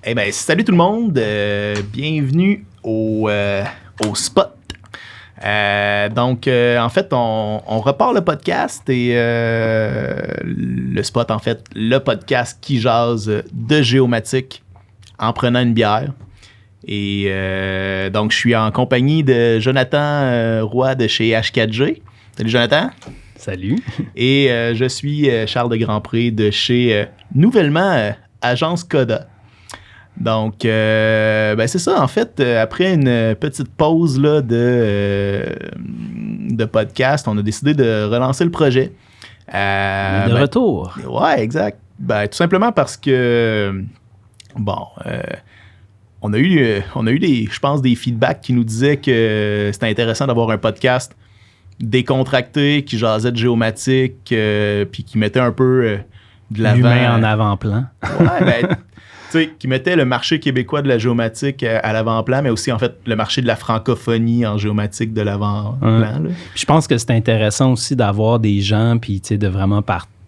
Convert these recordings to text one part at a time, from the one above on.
Eh bien, salut tout le monde. Bienvenue au Spot. En fait, on repart le podcast et le Spot, en fait, le podcast qui jase de géomatique en prenant une bière. Et donc, je suis en compagnie de Jonathan Roy de chez H4G. Salut Jonathan. Salut. Et je suis Charles de Grandpré de chez nouvellement Agence Coda. Donc, c'est ça, en fait, après une petite pause là, de podcast, on a décidé de relancer le projet. De retour. Ouais, exact. Tout simplement parce que, on a eu je pense, des feedbacks qui nous disaient que c'était intéressant d'avoir un podcast décontracté, qui jasait de géomatique, puis qui mettait un peu de l'avant. L'humain en avant-plan. Ouais, tu sais, qui mettait le marché québécois de la géomatique à l'avant-plan, mais aussi, en fait, le marché de la francophonie en géomatique de l'avant-plan. Je pense que c'est intéressant aussi d'avoir des gens, puis, tu sais, de vraiment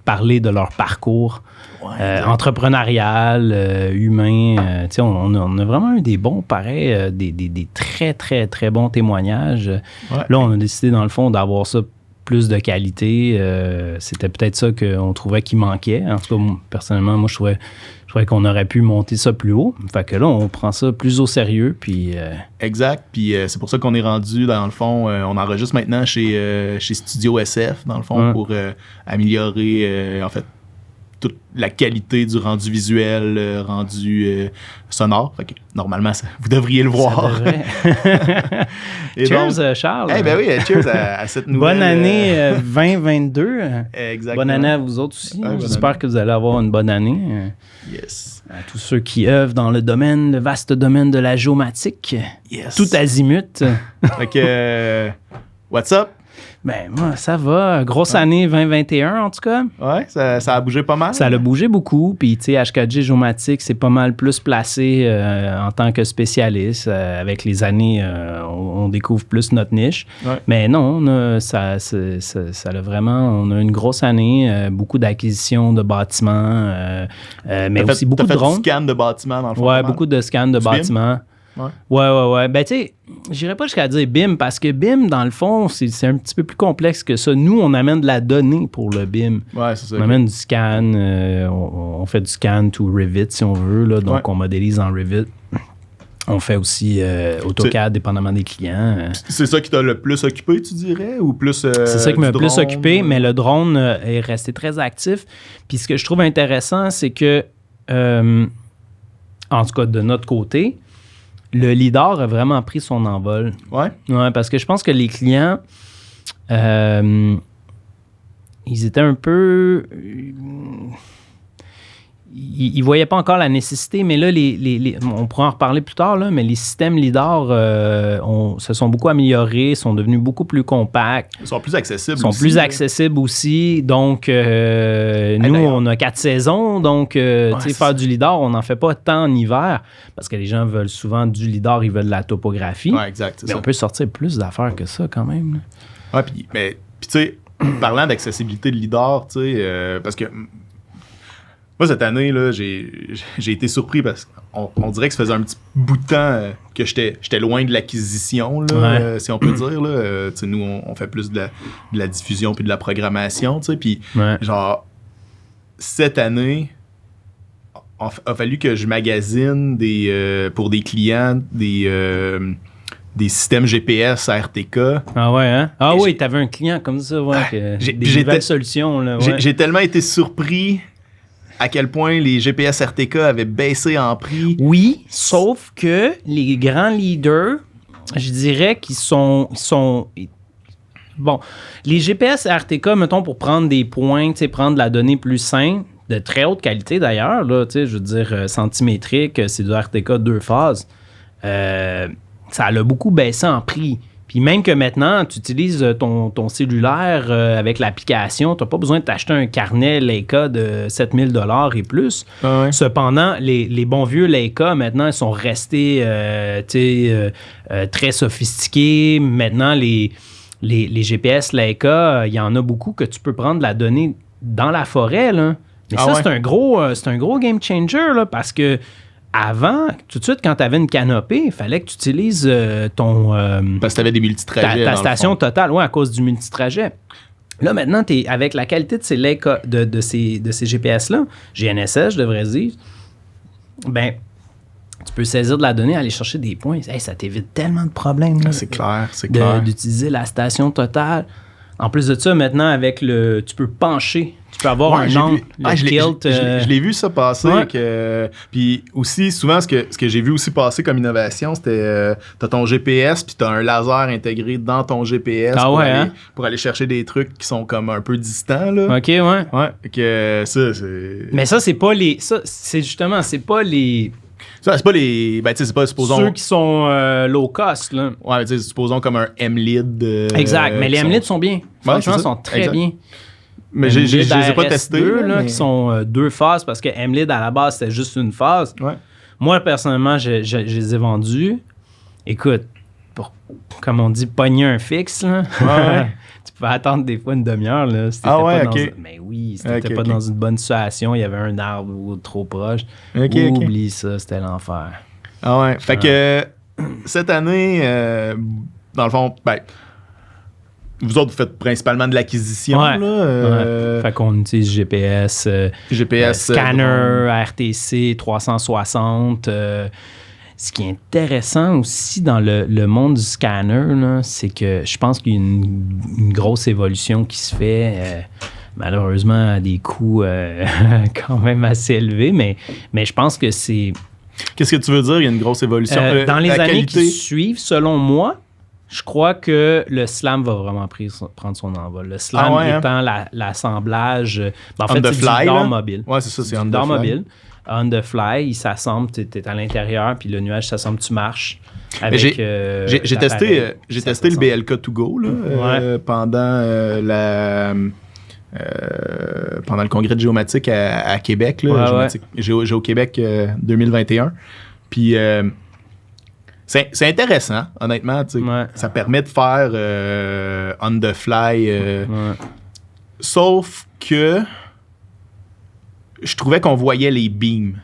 parler de leur parcours entrepreneurial, humain. Tu sais, on a vraiment eu des bons, pareil, des très, très, très bons témoignages. Ouais. Là, on a décidé, dans le fond, d'avoir ça plus de qualité. C'était peut-être ça qu'on trouvait qu'il manquait. En tout cas, personnellement, moi, je trouvais qu'on aurait pu monter ça plus haut. Fait que là, on prend ça plus au sérieux. Puis, Exact. Puis c'est pour ça qu'on est rendu, dans le fond, on enregistre maintenant chez Studio SF, dans le fond, pour améliorer, en fait, toute la qualité du rendu visuel, rendu sonore. Fait que, normalement, vous devriez le voir. Ça devrait. Cheers, donc, Charles. Eh bien oui, cheers à cette nouvelle... Bonne année 2022. Exactement. Bonne année à vous autres aussi. J'espère que vous allez avoir une bonne année. Yes. À tous ceux qui œuvrent dans le vaste domaine de la géomatique. Yes. Tout azimut. Fait que, what's up? Ben, moi, ça va. Grosse année 2021, en tout cas. Ouais, ça a bougé pas mal. Ça a bougé beaucoup. Puis, tu sais, H4G Géomatique, c'est pas mal plus placé en tant que spécialiste. Avec les années, on découvre plus notre niche. Ouais. Mais non, ça a vraiment... On a une grosse année. Beaucoup d'acquisitions de bâtiments. Mais aussi beaucoup de drones. Beaucoup de scans de bâtiments, dans le fond. Ouais, beaucoup de scans de bâtiments. Ouais. Ben, tu sais, j'irais pas jusqu'à dire BIM, parce que BIM, dans le fond, c'est un petit peu plus complexe que ça. Nous, on amène de la donnée pour le BIM. Ouais, c'est ça. On amène du scan, on fait du scan to Revit, si on veut. Là, donc, on modélise en Revit. On fait aussi AutoCAD, dépendamment des clients. C'est ça qui t'a le plus occupé, tu dirais? Ou plus c'est ça qui m'a le plus occupé, mais le drone est resté très actif. Puis, ce que je trouve intéressant, c'est que, en tout cas, de notre côté, le LIDAR a vraiment pris son envol. Ouais, parce que je pense que les clients, ils étaient un peu... Ils ne voyaient pas encore la nécessité, mais là, on pourra en reparler plus tard, là, mais les systèmes LIDAR se sont beaucoup améliorés, sont devenus beaucoup plus compacts. Ils sont plus accessibles aussi. Donc, nous, on a 4 saisons. Donc, faire du LIDAR, on n'en fait pas tant en hiver parce que les gens veulent souvent du LIDAR, ils veulent de la topographie. Ouais, exact. Mais on peut sortir plus d'affaires que ça quand même. Oui, puis tu sais, parlant d'accessibilité de LIDAR, tu sais, parce que moi, cette année, là, j'ai été surpris parce qu'on dirait que ça faisait un petit bout de temps que j'étais loin de l'acquisition, là, si on peut dire. Là. Nous, on fait plus de la diffusion puis de la programmation. Puis, genre, cette année, a fallu que je magasine pour des clients des systèmes GPS à RTK. Ah ouais, hein? Ah oui, t'avais un client comme ça, des nouvelles solutions. Là, J'ai tellement été surpris à quel point les GPS RTK avaient baissé en prix. Oui, sauf que les grands leaders, je dirais qu'ils sont... Bon, les GPS RTK, mettons, pour prendre des points, prendre de la donnée plus simple, de très haute qualité d'ailleurs, là, je veux dire, centimétrique, c'est du RTK 2 phases, ça a beaucoup baissé en prix. Puis même que maintenant, tu utilises ton cellulaire avec l'application, tu n'as pas besoin de t'acheter un carnet Leica de 7 000 $ et plus. Ah ouais. Cependant, les bons vieux Leica, maintenant, ils sont restés très sophistiqués. Maintenant, les GPS Leica, il y en a beaucoup que tu peux prendre la donnée dans la forêt, là. Mais c'est un gros game changer, là, parce que avant, tout de suite, quand tu avais une canopée, il fallait que tu utilises ton... Parce que tu avais des multitrajets. ta station totale, à cause du multitrajet. Là, maintenant, avec la qualité de ces GPS-là, GNSS, je devrais dire, ben, tu peux saisir de la donnée, aller chercher des points. Hey, ça t'évite tellement de problèmes. Là, c'est clair. D'utiliser la station totale. En plus de ça, maintenant, avec tu peux pencher. Tu peux avoir un angle, je l'ai vu ça passer. Puis aussi, souvent, ce que j'ai vu aussi passer comme innovation, c'était t'as ton GPS, puis t'as un laser intégré dans ton GPS pour aller chercher des trucs qui sont comme un peu distants. Là. OK, ouais. Ouais, que ça, c'est... Mais ça, c'est pas les... Ça, c'est justement, c'est pas les... Ça, c'est pas les... Ben, tu sais, c'est pas, supposons... Ceux qui sont low cost, là. Ouais, tu sais, supposons comme un M-Lead. Exact, mais les M-Lead sont bien. Franchement, ils sont très bien. Mais je les ai pas testés. Là, qui sont 2 phases, parce que M-Lead, à la base, c'était juste une phase. Ouais. Moi, personnellement, je les ai vendus. Écoute, pour, comme on dit, pogner un fixe, là. Ouais. Tu pouvais attendre des fois une demi-heure, là. Si mais oui, si t'étais pas dans une bonne situation, il y avait un arbre trop proche. Oublie ça, c'était l'enfer. Ah ouais. Fait que cette année, dans le fond, ben... Vous autres, vous faites principalement de l'acquisition. Ouais. Là, Fait qu'on utilise GPS, scanner, RTC 360. Ce qui est intéressant aussi dans le monde du scanner, là, c'est que je pense qu'il y a une grosse évolution qui se fait. Malheureusement, à des coûts quand même assez élevés, mais je pense que c'est... Qu'est-ce que tu veux dire, il y a une grosse évolution? Dans les années qui suivent, selon moi, je crois que le SLAM va vraiment prendre son envol. Le SLAM étant l'assemblage... en fait, c'est du leader mobile. Oui, c'est ça, c'est leader mobile. On the fly, il s'assemble, tu es à l'intérieur, puis le nuage s'assemble, tu marches. Avec, j'ai testé le BLK2Go là, pendant pendant le congrès de géomatique à Québec. Là, Géo-Québec 2021. Puis... c'est intéressant, honnêtement. Ça permet de faire on the fly. Sauf que je trouvais qu'on voyait les beams.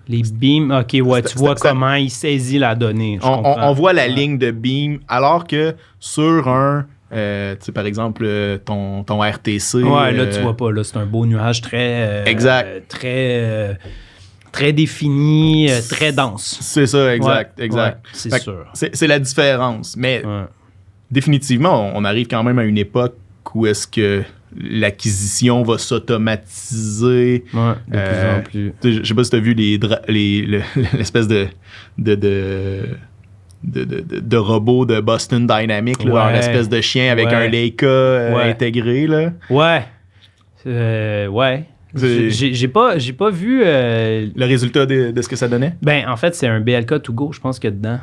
Les beams, OK, ouais, tu vois comment il saisit la donnée. On voit la ligne de beam, alors que sur un, par exemple, ton RTC... Ouais, là, tu vois pas. Là, c'est un beau nuage très... exact. Très défini, très dense. C'est ça, exact. Ouais, c'est sûr. C'est la différence. Mais définitivement, on arrive quand même à une époque où est-ce que l'acquisition va s'automatiser. Ouais, de plus en plus. Je sais pas si tu as vu l'espèce de robot de Boston Dynamics, là, une espèce de chien avec un Leica intégré. Là. Ouais. J'ai pas vu... le résultat de ce que ça donnait? Ben, en fait, c'est un BLK2Go, je pense qu'il y a dedans.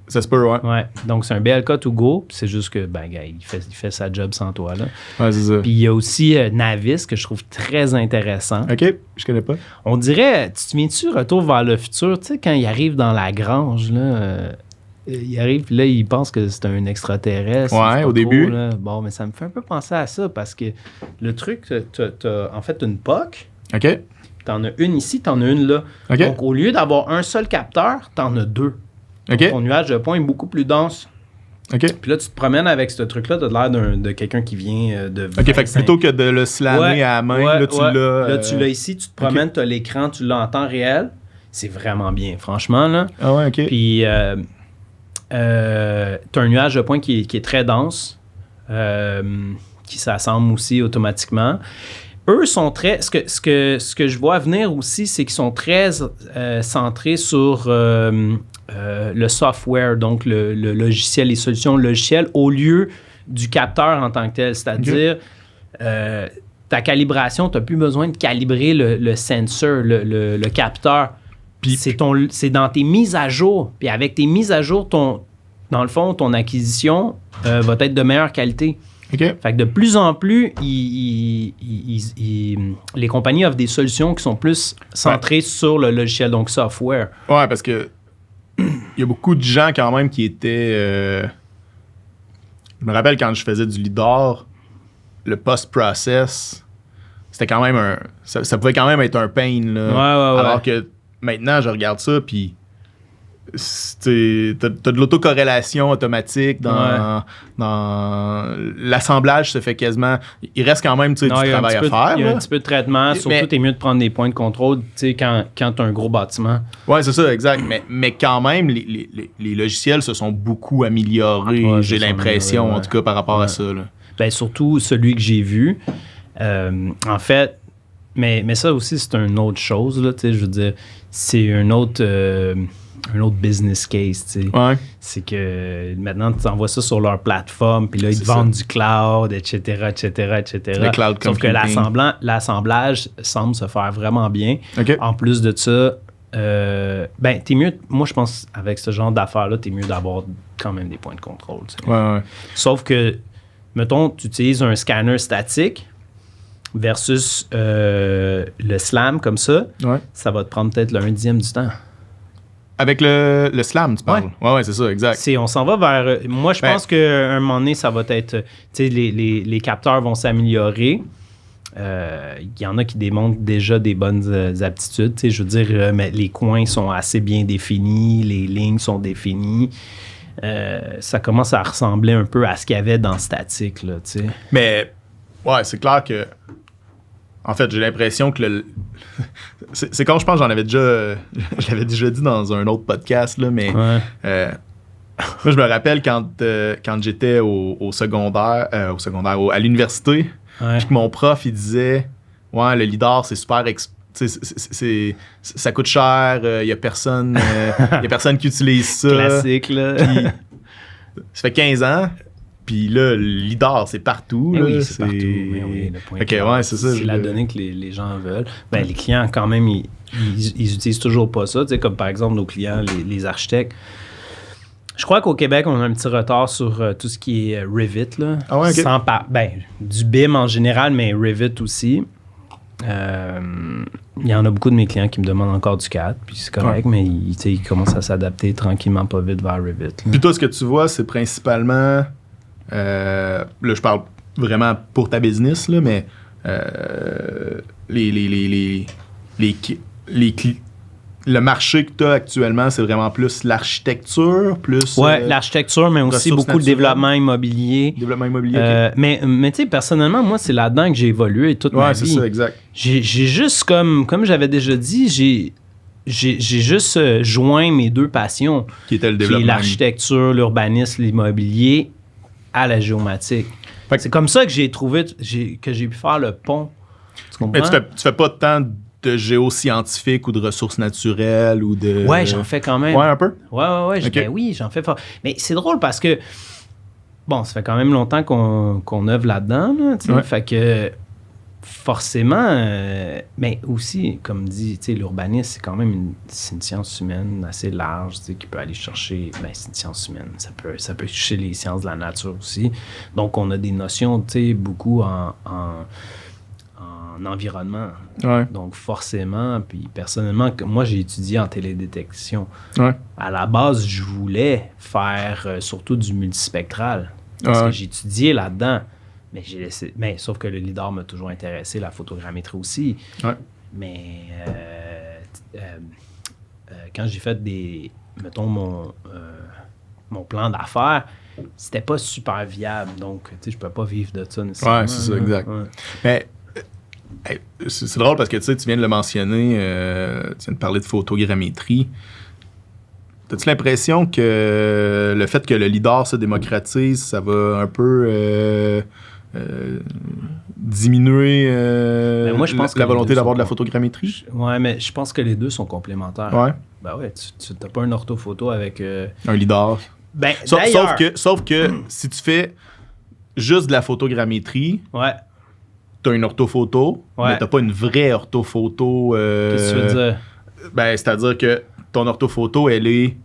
Ça se peut, ouais. Ouais, donc c'est un BLK2Go, c'est juste que, ben, gars, il fait sa job sans toi, là. Ouais, c'est ça. Puis il y a aussi Navis, que je trouve très intéressant. OK, je connais pas. On dirait, tu te souviens-tu, Retour vers le futur, tu sais, quand il arrive dans la grange, là... il arrive, puis là, il pense que c'est un extraterrestre. Ouais, au début. Là. Bon, mais ça me fait un peu penser à ça, parce que le truc, t'as en fait une POC. OK. T'en as une ici, t'en as une là. Okay. Donc, au lieu d'avoir un seul capteur, t'en as 2. Donc, ton nuage de points est beaucoup plus dense. OK. Puis là, tu te promènes avec ce truc-là, t'as l'air de quelqu'un qui vient de 25. OK, fait que plutôt que de le slammer à la main, là, tu l'as... Là, tu l'as ici, tu te promènes, t'as l'écran, tu l'as en temps réel. C'est vraiment bien, franchement, là. Ah ouais, OK. Puis, t'as un nuage de points qui est très dense, qui s'assemble aussi automatiquement. Eux sont très... Ce que je vois venir aussi, c'est qu'ils sont très centrés sur le software, donc le logiciel, les solutions logicielles, au lieu du capteur en tant que tel. C'est-à-dire, ta calibration, tu n'as plus besoin de calibrer le sensor, le capteur. Puis c'est dans tes mises à jour. Puis avec tes mises à jour, dans le fond, ton acquisition va être de meilleure qualité. Okay. Fait que de plus en plus, les compagnies offrent des solutions qui sont plus centrées sur le logiciel, donc software. Ouais, parce que il y a beaucoup de gens quand même qui étaient... Je me rappelle quand je faisais du lidar, le post-process, c'était quand même ça pouvait quand même être un pain. Là, ouais. Alors que maintenant, je regarde ça, puis t'as de l'autocorrélation automatique dans l'assemblage se fait quasiment. Il reste quand même du travail à faire. Il y a un petit peu de traitement. Surtout, t'es mieux de prendre des points de contrôle quand t'as un gros bâtiment. Ouais, c'est ça, exact. Mais quand même, les logiciels se sont beaucoup améliorés, j'ai l'impression, en tout cas, par rapport à ça. Là. Ben, surtout celui que j'ai vu. En fait, mais ça aussi, c'est une autre chose. Là, je veux dire, c'est un autre business case. Ouais. C'est que maintenant, tu envoies ça sur leur plateforme, puis là, ils te vendent du cloud, etc. Le cloud Sauf que l'assemblage semble se faire vraiment bien. Okay. En plus de ça, t'es mieux, moi, je pense, avec ce genre d'affaires-là, t'es mieux d'avoir quand même des points de contrôle. Ouais. Sauf que, mettons, tu utilises un scanner statique versus le SLAM comme ça, ça va te prendre peut-être le 1/10 du temps. Avec le SLAM, tu parles? Ouais, c'est ça, exact. On s'en va vers... Moi, je pense qu'à un moment donné, ça va être... les capteurs vont s'améliorer. Il y en a qui démontrent déjà des bonnes aptitudes. Je veux dire, mais les coins sont assez bien définis, les lignes sont définies. Ça commence à ressembler un peu à ce qu'il y avait dans Static. Là, mais, ouais, c'est clair que... En fait, j'ai l'impression que c'est quand je pense, je l'avais déjà dit dans un autre podcast, là, mais moi, je me rappelle quand j'étais au secondaire, à l'université, puis que mon prof, il disait « Ouais, le lidar, c'est super... ça coûte cher, il y a personne qui utilise ça. » Classique, là. Puis, ça fait 15 ans. Puis là, le lidar, c'est partout. Là, oui, c'est partout. Mais oui, le point c'est ça. C'est la donnée que les gens veulent. Ben, les clients, quand même, ils utilisent toujours pas ça. Tu sais, comme par exemple nos clients, les architectes. Je crois qu'au Québec, on a un petit retard sur tout ce qui est Revit. Là, du BIM en général, mais Revit aussi. Il y en a beaucoup de mes clients qui me demandent encore du CAD, puis c'est correct, mais ils commencent à s'adapter tranquillement, pas vite vers Revit. Là. Puis toi, ce que tu vois, c'est principalement... là, je parle vraiment pour ta business, là, mais le marché que tu as actuellement, c'est vraiment plus l'architecture, plus... l'architecture, mais aussi beaucoup de développement immobilier. Okay. Mais tu sais, personnellement, moi, c'est là-dedans que j'ai évolué toute ma vie. Ouais, c'est ça, exact. J'ai juste, comme j'avais déjà dit, j'ai juste joint mes deux passions. Qui était le développement. Qui est l'architecture, l'urbanisme, l'immobilier, à la géomatique. C'est comme ça que j'ai trouvé, que j'ai pu faire le pont. Tu comprends? Mais tu fais pas tant de géoscientifique ou de ressources naturelles ou de... Ouais, j'en fais quand même. Ouais, un peu? Ouais. Okay. Oui, j'en fais fort. Mais c'est drôle parce que, bon, ça fait quand même longtemps qu'on œuvre là-dedans, là, tu sais. Fait que, forcément, mais aussi, comme dit, tu sais, l'urbanisme, c'est quand même c'est une science humaine assez large, tu sais, qui peut aller chercher... Ben, c'est une science humaine. Ça peut toucher les sciences de la nature aussi. Donc, on a des notions, tu sais, beaucoup en environnement. Ouais. Donc, forcément, puis personnellement, moi, j'ai étudié en télédétection. Ouais. À la base, je voulais faire surtout du multispectral. Parce que j'ai étudié là-dedans. Mais j'ai laissé. Mais sauf que le lidar m'a toujours intéressé, la photogrammétrie aussi. Ouais. Mais quand j'ai fait mettons, mon plan d'affaires, c'était pas super viable. Donc, tu sais, je peux pas vivre de ça nécessairement. Ouais, c'est ça, exact. Ouais. Mais c'est drôle parce que tu viens de le mentionner, tu viens de parler de photogrammétrie. As-tu l'impression que le fait que le lidar se démocratise, ça va un peu diminuer moi, je pense la volonté d'avoir de la photogrammétrie? Ouais, mais je pense que les deux sont complémentaires. Ouais. Ben ouais, tu n'as pas un orthophoto avec... un lidar. Ben, sauf que si tu fais juste de la photogrammétrie... Ouais. T'as une orthophoto, mais t'as pas une vraie orthophoto. Qu'est-ce que tu veux dire? Ben, c'est-à-dire que ton orthophoto, elle est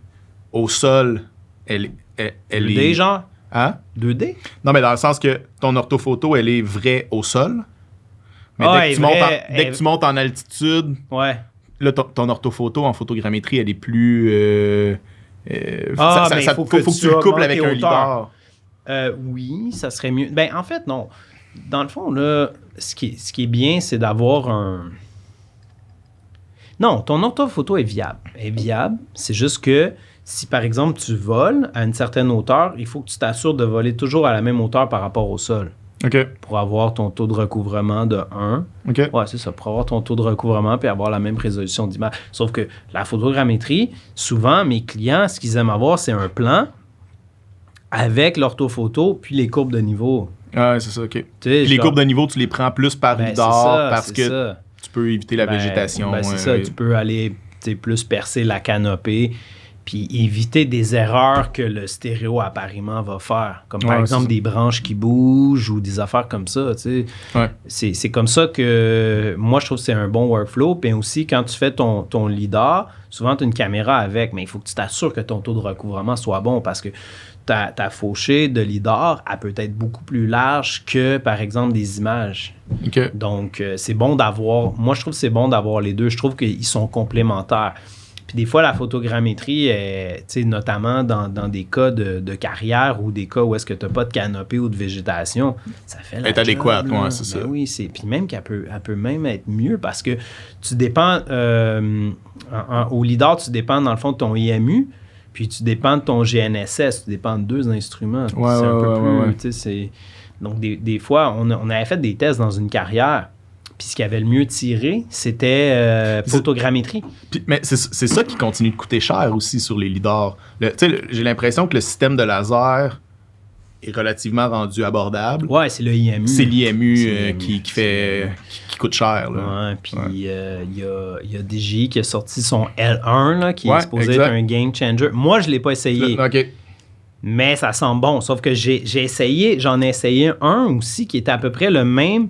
au sol. Elle 2D, est... genre? Hein? 2D? Non, mais dans le sens que ton orthophoto, elle est vraie au sol. Mais dès que tu montes en altitude, là, ton orthophoto en photogrammétrie, elle est plus... faut que tu le couples avec un lidar. Oui, ça serait mieux. Ben, en fait, non. Dans le fond, là, ce qui est bien, c'est d'avoir un... Non, ton orthophoto est viable. Elle est viable. C'est juste que si, par exemple, tu voles à une certaine hauteur, il faut que tu t'assures de voler toujours à la même hauteur par rapport au sol OK. pour avoir ton taux de recouvrement de 1. OK. Ouais, c'est ça, pour avoir ton taux de recouvrement puis avoir la même résolution d'image. Sauf que la photogrammétrie, souvent, mes clients, ce qu'ils aiment avoir, c'est un plan avec l'orthophoto puis les courbes de niveau. Ah, ouais, c'est ça, OK. Tu sais, Puis les genre- courbes de niveau, tu les prends plus par Ben, lidar c'est ça, parce c'est que ça. tu peux éviter la Ben, végétation. ben, c'est ça, tu peux aller plus percer la canopée puis éviter des erreurs que le stéréoappareillement va faire. Comme par Ouais, exemple c'est ça. des branches qui bougent ou des affaires comme ça. Tu sais. Ouais. C'est comme ça que moi, je trouve que c'est un bon workflow. Puis aussi, quand tu fais ton lidar, souvent, tu as une caméra avec, mais il faut que tu t'assures que ton taux de recouvrement soit bon parce que ta fauchée de lidar, elle peut être beaucoup plus large que, par exemple, des images. OK. Donc, c'est bon d'avoir... Moi, je trouve que c'est bon d'avoir les deux. Je trouve qu'ils sont complémentaires. Puis des fois, la photogrammétrie, notamment dans des cas de carrière ou des cas où est-ce que tu n'as pas de canopée ou de végétation, ça fait la Elle est adéquate, job, là. ouais, c'est ça. Ben oui, puis même qu'elle peut même être mieux parce que tu dépends... au lidar, tu dépends dans le fond de ton IMU, puis tu dépends de ton GNSS, tu dépends de deux instruments. Ouais, c'est un peu plus... ouais. tu sais, c'est... Donc, des fois, on avait fait des tests dans une carrière, puis ce qui avait le mieux tiré, c'était photogrammétrie. Mais c'est ça qui continue de coûter cher aussi sur les lidars. J'ai l'impression que le système de laser est relativement rendu abordable. Ouais, c'est le IMU. C'est l'IMU C'est qui coûte cher. Là. Ouais, puis il y a DJI qui a sorti son L1, là, qui est supposé exact. être un game changer. Moi, je ne l'ai pas essayé. OK. Mais ça sent bon. Sauf que j'en ai essayé un aussi qui était à peu près le même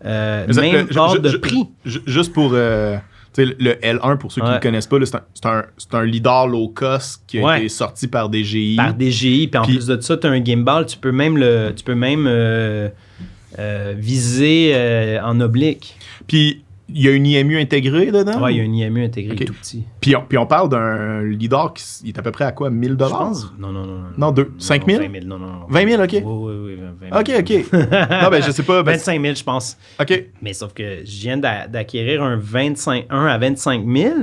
ordre de prix. Juste pour le L1, pour ceux qui ne le connaissent pas, là, c'est un lidar low cost qui a été sorti par DJI. Par DJI. Puis en plus de ça, tu as un gimbal. Tu peux même viser en oblique. Puis il y a une IMU intégrée dedans? Oui, il y a une IMU intégrée tout petit. Puis on parle d'un lidar qui est à peu près à quoi? 1000 $? Je pense. Non. Non, 5 000? 20 000, non. 20 000, OK. Oui, 20 000. OK. Non, ben je sais pas. 25 000, je pense. OK. Mais sauf que je viens d'acquérir un à 25 000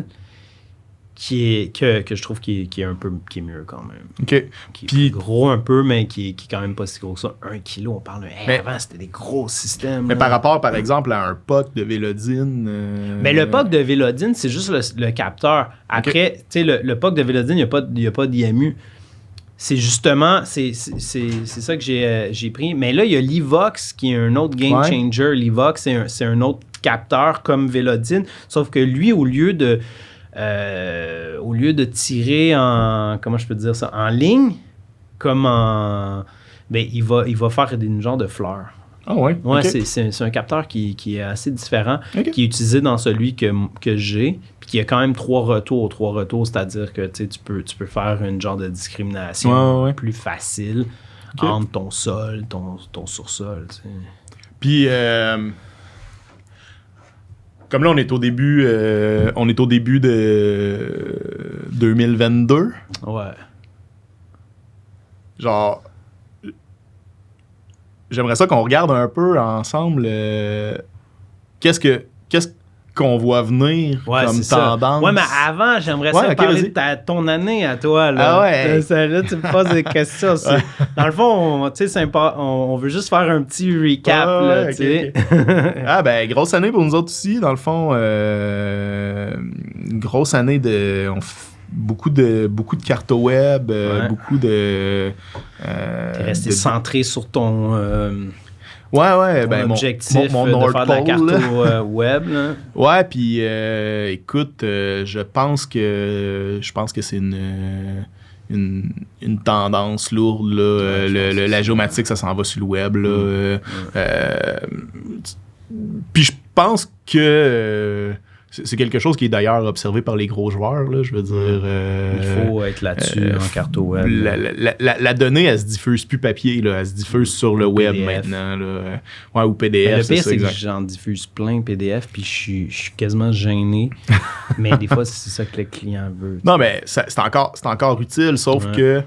que je trouve qui est mieux quand même. OK. Qui est Puis plus gros un peu, mais qui est quand même pas si gros que ça. 1 kilo, on parle avant, c'était des gros systèmes. Mais par rapport, par exemple, à un POC de Vélodine... Mais le POC de Vélodine, c'est juste le capteur. Après, tu sais, le POC de Vélodine, il n'y a pas d'IMU. C'est justement, c'est ça que j'ai pris. Mais là, il y a l'Evox qui est un autre game changer. L'Evox, c'est un autre capteur comme Vélodine, sauf que lui, au lieu de tirer en ligne, il va faire une genre de fleur. Ah ouais? Ouais, Okay. c'est un capteur qui est assez différent, Okay. qui est utilisé dans celui que j'ai, puis qui a quand même 3 retours. 3 retours, c'est-à-dire que tu peux faire une genre de discrimination plus facile entre ton sol, ton sur-sol. T'sais. Puis, comme là, on est au début de 2022. Ouais. Genre, j'aimerais ça qu'on regarde un peu ensemble qu'est-ce qu'on voit venir comme tendance. Ouais, mais avant, j'aimerais ça parler de ton année à toi. Là. Ah ouais. Là, tu me poses des questions. Dans le fond, on veut juste faire un petit recap. Là, okay. Ah ben, grosse année pour nous autres aussi. Dans le fond, une grosse année de... Beaucoup de cartes web, beaucoup de... T'es resté centré sur ton... ton objectif mon de faire de la carte web. Là. Ouais, puis écoute, je pense que c'est une tendance lourde. Là, la géomatique, ça s'en va sur le web. Là, puis je pense que... c'est quelque chose qui est d'ailleurs observé par les gros joueurs, là, je veux dire. Il faut être là-dessus en carte web. La donnée, elle se diffuse plus papier, là, elle se diffuse sur le web PDF. maintenant. Là. Ouais, ou PDF. Mais le pire, c'est que exact. j'en diffuse plein PDF, puis je suis quasiment gêné. Mais des fois, c'est ça que le client veut. Non, mais c'est encore utile, sauf que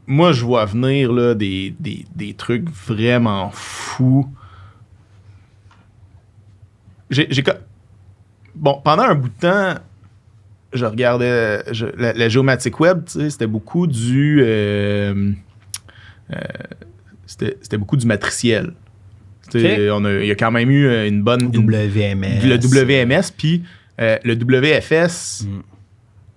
moi, je vois venir là, des trucs vraiment fous Bon, pendant un bout de temps, je regardais la Geomatic Web, tu sais, c'était beaucoup c'était beaucoup du matriciel. Okay. Il y a quand même eu une bonne... WMS. Le WMS, puis le WFS...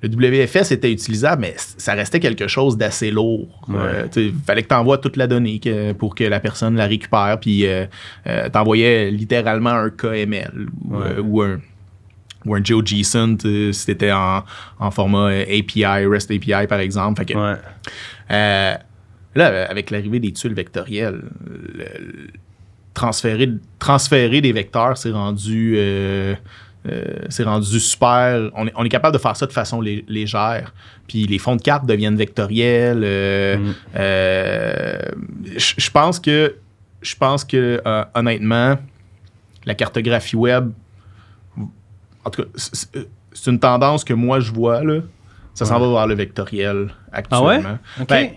Le WFS était utilisable, mais ça restait quelque chose d'assez lourd. Il fallait que tu envoies toute la donnée pour que la personne la récupère, puis tu envoyais littéralement un KML ou un GeoJSON si tu étais en format API, REST API par exemple. Fait que, là, avec l'arrivée des tuiles vectorielles, transférer des vecteurs, c'est rendu super. On est capable de faire ça de façon légère. Puis les fonds de carte deviennent vectoriels. Je pense que honnêtement, la cartographie web, en tout cas, c'est une tendance que moi je vois là. Ça s'en va vers le vectoriel actuellement. Ah ouais? OK. Ben,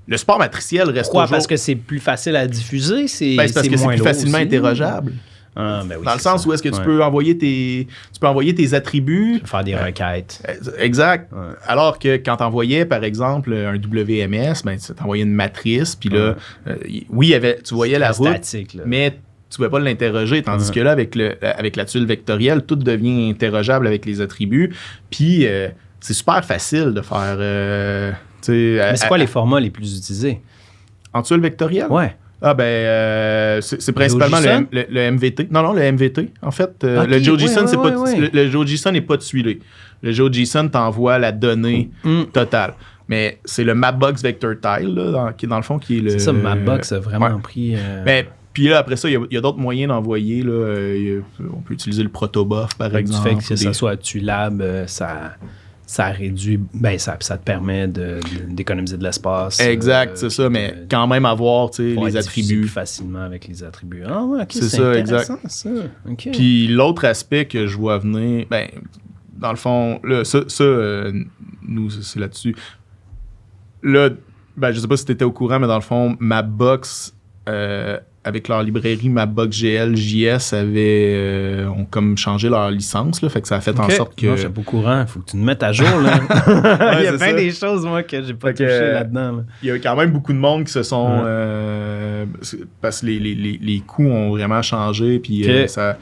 le support matriciel reste toujours... Parce que c'est plus facile à diffuser? C'est parce que c'est plus facilement interrogeable. Ben oui, dans le sens où est-ce que tu peux envoyer tes attributs. Faire des requêtes. Exact. Ouais. Alors que quand tu envoyais, par exemple, un WMS, ben, tu envoyais une matrice, puis là, oui, tu voyais la route, statique, mais tu ne pouvais pas l'interroger. Tandis que là, avec la tuile vectorielle, tout devient interrogeable avec les attributs. Puis c'est super facile de faire... mais c'est quoi les formats les plus utilisés? En tuile vectorielle? Ouais. Ah ben, c'est principalement le MVT. Non, le MVT, en fait. Okay, le GeoJSON, c'est pas... Le GeoJSON n'est pas tuilé. Le GeoJSON t'envoie la donnée totale. Mais c'est le Mapbox Vector Tile, là, qui dans le fond, qui est le... C'est ça, Mapbox a vraiment pris... Ben, puis là, après ça, il y a d'autres moyens d'envoyer. Là, on peut utiliser le protobuf, par exemple. Du fait que ça soit tuilable, ça réduit, ça te permet d'économiser de l'espace. Exact, c'est ça, mais quand même avoir les attributs. Plus facilement avec les attributs. Ah ouais, ok, c'est ça, exact. Ça. Okay. Puis l'autre aspect que je vois venir, ben, dans le fond, là, nous, c'est là-dessus. Là, ben, je sais pas si tu étais au courant, mais dans le fond, Mapbox, avec leur librairie Mapbox GL.js, ont comme changé leur licence, là, fait que ça a fait en sorte que... Non, je suis pas au courant, il faut que tu me mettes à jour, là. Il y a plein des choses, moi, que j'ai pas touché là-dedans. Là. Il y a quand même beaucoup de monde qui se sont... parce que les coûts ont vraiment changé, puis ça...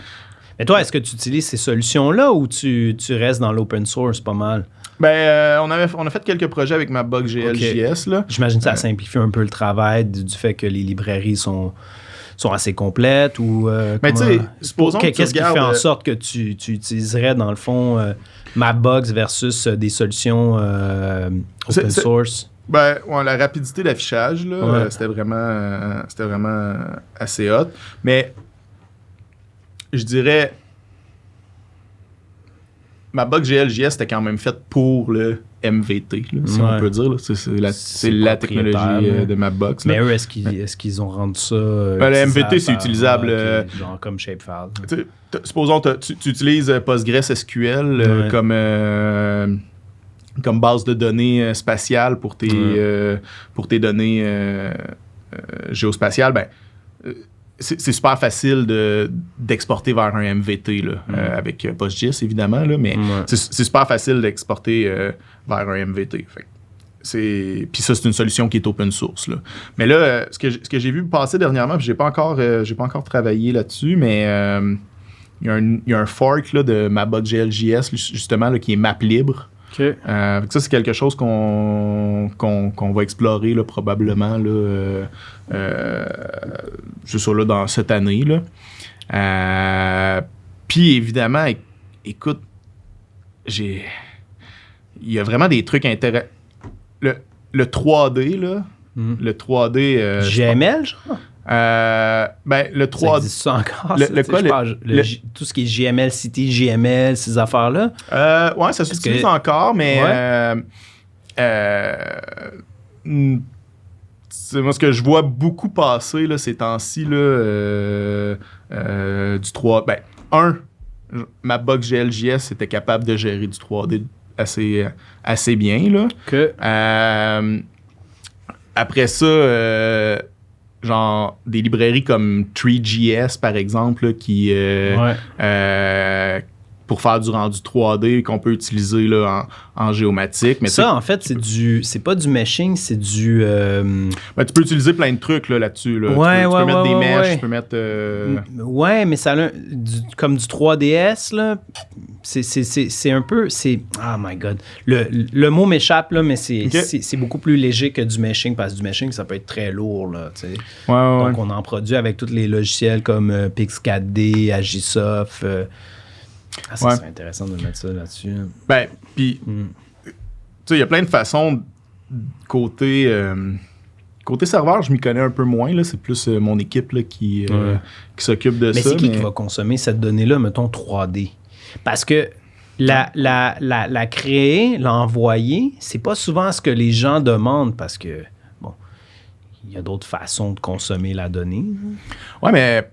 Mais toi, est-ce que tu utilises ces solutions-là ou tu restes dans l'open source pas mal? Ben, on a fait quelques projets avec Mapbox GL.js, là. J'imagine que ça simplifie un peu le travail du fait que les librairies sont assez complètes ou mais tu sais, supposons que qu'est-ce qui fait en sorte que tu utiliserais dans le fond Mapbox versus des solutions open source? Ben, la rapidité d'affichage là, c'était vraiment assez hot, mais je dirais Mapbox GL.js c'était quand même fait pour le MVT, là, si on peut dire. Là. C'est la technologie de Mapbox. Mais eux, est-ce qu'ils ont rendu ça le MVT, c'est utilisable. Genre comme shapefile. Supposons que tu utilises PostgreSQL comme base de données spatiale pour tes données géospatiales. Ben, c'est super facile d'exporter vers un MVT là, avec PostGIS, évidemment, là, mais c'est super facile d'exporter vers un MVT. Puis ça, c'est une solution qui est open source. Là. Mais là, ce que j'ai vu passer dernièrement, puis j'ai pas encore travaillé là-dessus, mais il y a un fork là, de Mapbox GL.js, justement, là, qui est map libre. Okay. Ça, c'est quelque chose qu'on va explorer là, probablement là, c'est ça, là, dans cette année. Puis évidemment, écoute, il y a vraiment des trucs intéressants. Le 3D, là, le 3D... GML, genre? Ben, le 3D... Ça existe ça encore? Tout ce qui est GML, City, GML, ces affaires-là? Ouais, ça s'utilise encore, mais... moi, ce que je vois beaucoup passer là, ces temps-ci, là, du 3... Ben, Mapbox GL.js était capable de gérer du 3D assez bien, là. Okay. Après ça... genre des librairies comme 3GS, par exemple, là, qui pour faire du rendu 3D qu'on peut utiliser là, en géomatique. Mais ça, en fait, c'est pas du meshing, c'est du... Ben, tu peux utiliser plein de trucs là-dessus. Là. Ouais, tu peux mettre des meshs, ouais. tu peux mettre... Ouais, mais ça a comme du 3DS, là. C'est un peu... Oh my God. Le mot m'échappe, là, mais c'est beaucoup plus léger que du meshing, parce que du meshing, ça peut être très lourd, là, tu sais. Donc, on en produit avec tous les logiciels comme Pix4D, Agisoft... ça serait intéressant de mettre ça là-dessus. Ben, puis, tu sais, il y a plein de façons côté serveur, je m'y connais un peu moins, là. C'est plus mon équipe là, qui s'occupe de ça. Mais c'est qui va consommer cette donnée-là, mettons 3D? Parce que la créer, l'envoyer, c'est pas souvent ce que les gens demandent parce que, bon, il y a d'autres façons de consommer la donnée. Ouais, mais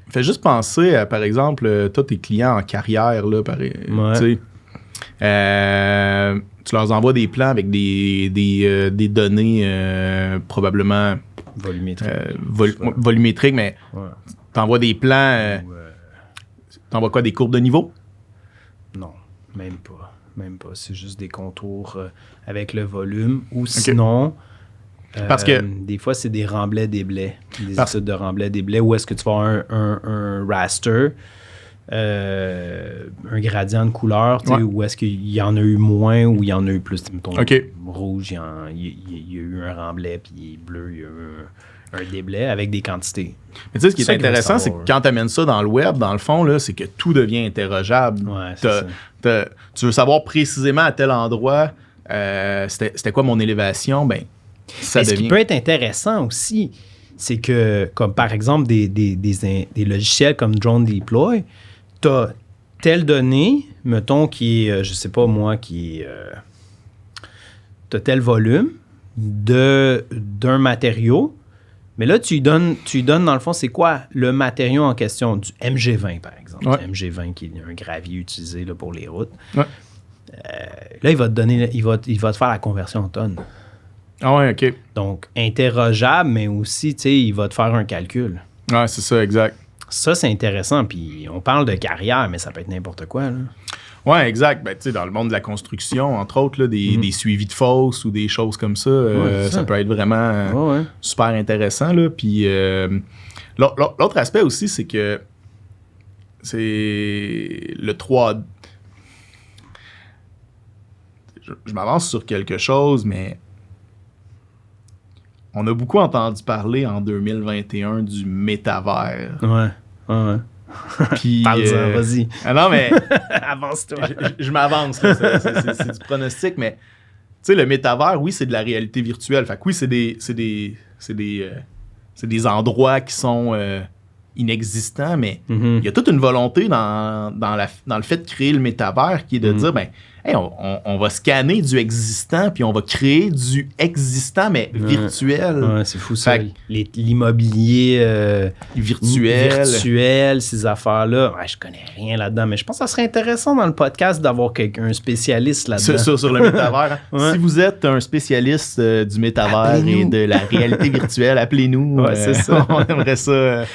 fais juste penser à, par exemple, toi, tes clients en carrière, là, tu leur envoies des plans avec des données probablement volumétriques, mais t'envoies des plans, t'envoies quoi, des courbes de niveau? Non, même pas. Même pas. C'est juste des contours avec le volume ou sinon... Parce que des fois, c'est des remblais, des blés. Des études de remblais, des blés. Où est-ce que tu vas avoir un raster, un gradient de couleur, où est-ce qu'il y en a eu moins ou il y en a eu plus. Mettons, rouge, il y a eu un remblai, puis bleu, il y a eu un déblai avec des quantités. Mais tu sais, ce qui est intéressant, c'est que quand tu amènes ça dans le web, dans le fond, là, c'est que tout devient interrogeable. Ouais, tu veux savoir précisément à tel endroit, c'était quoi mon élévation, ben ce qui peut être intéressant aussi, c'est que, comme par exemple des logiciels comme Drone Deploy, tu as telle donnée, mettons, qui est, je sais pas moi, qui est... tu as tel volume d'un matériau, mais là, tu lui donnes dans le fond, c'est quoi le matériau en question? Du MG20, par exemple. MG20, qui est un gravier utilisé là, pour les routes. Ouais. Là, il va te donner, il va te faire la conversion en tonnes. Ah ouais, OK. Donc, interrogeable, mais aussi, tu sais, il va te faire un calcul. Ouais, c'est ça, exact. Ça, c'est intéressant. Puis, on parle de carrière, mais ça peut être n'importe quoi, là. Ouais, exact. Ben, tu sais, dans le monde de la construction, entre autres, là, des suivis de fosses ou des choses comme ça, ça peut être vraiment super intéressant, là. Puis, l'autre aspect aussi, c'est que c'est le 3D. Je m'avance sur quelque chose, mais on a beaucoup entendu parler en 2021 du métavers. Ouais. Puis, parle-en, vas-y. Ah non, mais... Avance-toi. Je m'avance, là, c'est du pronostic, mais tu sais, le métavers, oui, c'est de la réalité virtuelle. Fait que oui, c'est des endroits qui sont inexistants, mais il y a toute une volonté dans le fait de créer le métavers qui est de dire, ben, hey, on va scanner du existant, puis on va créer du existant, mais virtuel. Ouais, c'est fou ça. L'immobilier virtuel, ces affaires-là. Ouais, je connais rien là-dedans, mais je pense que ça serait intéressant dans le podcast d'avoir un spécialiste là-dedans. Sur le métavers. Si vous êtes un spécialiste du métavers et de la réalité virtuelle, appelez-nous. Ouais, c'est ça. On aimerait ça.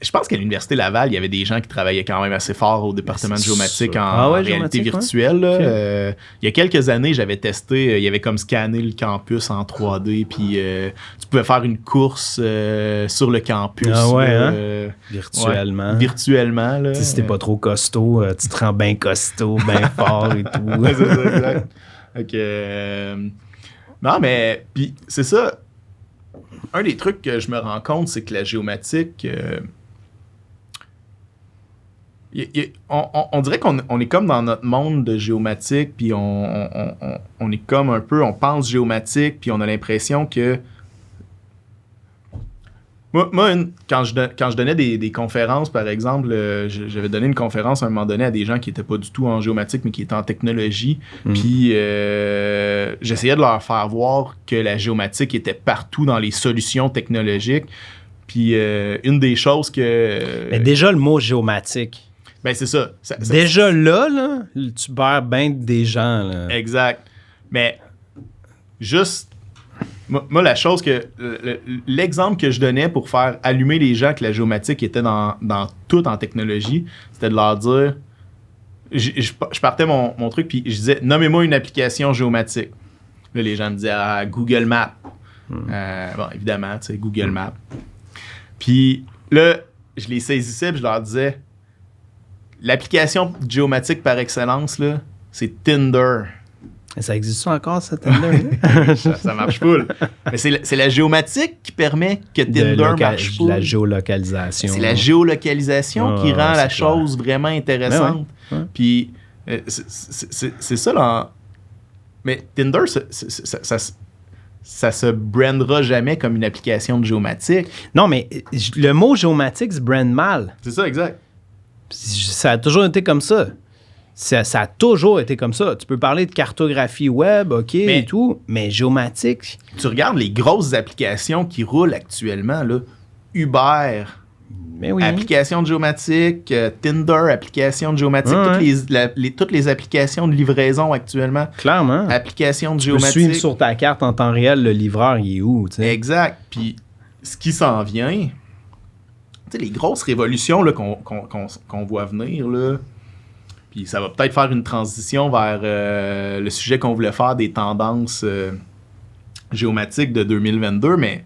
Je pense qu'à l'Université Laval, il y avait des gens qui travaillaient quand même assez fort au département de géomatique en réalité virtuelle. Il y a quelques années, j'avais testé, il y avait comme scanné le campus en 3D, puis tu pouvais faire une course sur le campus. Virtuellement. Virtuellement. Là, si t'es pas trop costaud, tu te rends bien costaud, bien fort et tout. C'est ça, exact. Non, mais puis c'est ça. Un des trucs que je me rends compte, c'est que la géomatique... on dirait qu'on est comme dans notre monde de géomatique, puis on est comme un peu, on pense géomatique, puis on a l'impression que... Moi quand je donnais des conférences, par exemple, j'avais donné une conférence à un moment donné à des gens qui n'étaient pas du tout en géomatique, mais qui étaient en technologie, puis j'essayais de leur faire voir que la géomatique était partout dans les solutions technologiques, puis une des choses que... Mais déjà, le mot géomatique... Ben, c'est ça. Déjà là, tu perds bien des gens. Là. Exact. Mais juste... Moi, la chose que... L'exemple que je donnais pour faire allumer les gens que la géomatique était dans tout en technologie, c'était de leur dire... Je partais mon truc, puis je disais, nommez-moi une application géomatique. Là, les gens me disaient, Google Maps. Bon, évidemment, tu sais, Google Maps. Puis là, je les saisissais, puis je leur disais, l'application géomatique par excellence, là, c'est Tinder. Ça existe encore, ça, Tinder? ça marche full. Mais c'est la géomatique qui permet que Tinder marche full. La géolocalisation. C'est la géolocalisation qui rend la chose vraiment intéressante. Ouais. Puis c'est ça, là. Mais Tinder, ça se brandera jamais comme une application de géomatique. Non, mais le mot géomatique se brand mal. C'est ça, exact. Ça a toujours été comme ça. Ça a toujours été comme ça. Tu peux parler de cartographie web, OK, et tout, mais géomatique... Tu regardes les grosses applications qui roulent actuellement, là. Uber, application de géomatique, Tinder, application de géomatique, toutes les applications de livraison actuellement. Clairement. Application de tu géomatique. Tu peux suivre sur ta carte en temps réel le livreur, il est où, tu sais. Exact. Puis ce qui s'en vient, tu sais, les grosses révolutions là, qu'on voit venir, là, puis ça va peut-être faire une transition vers le sujet qu'on voulait faire des tendances géomatiques de 2022, mais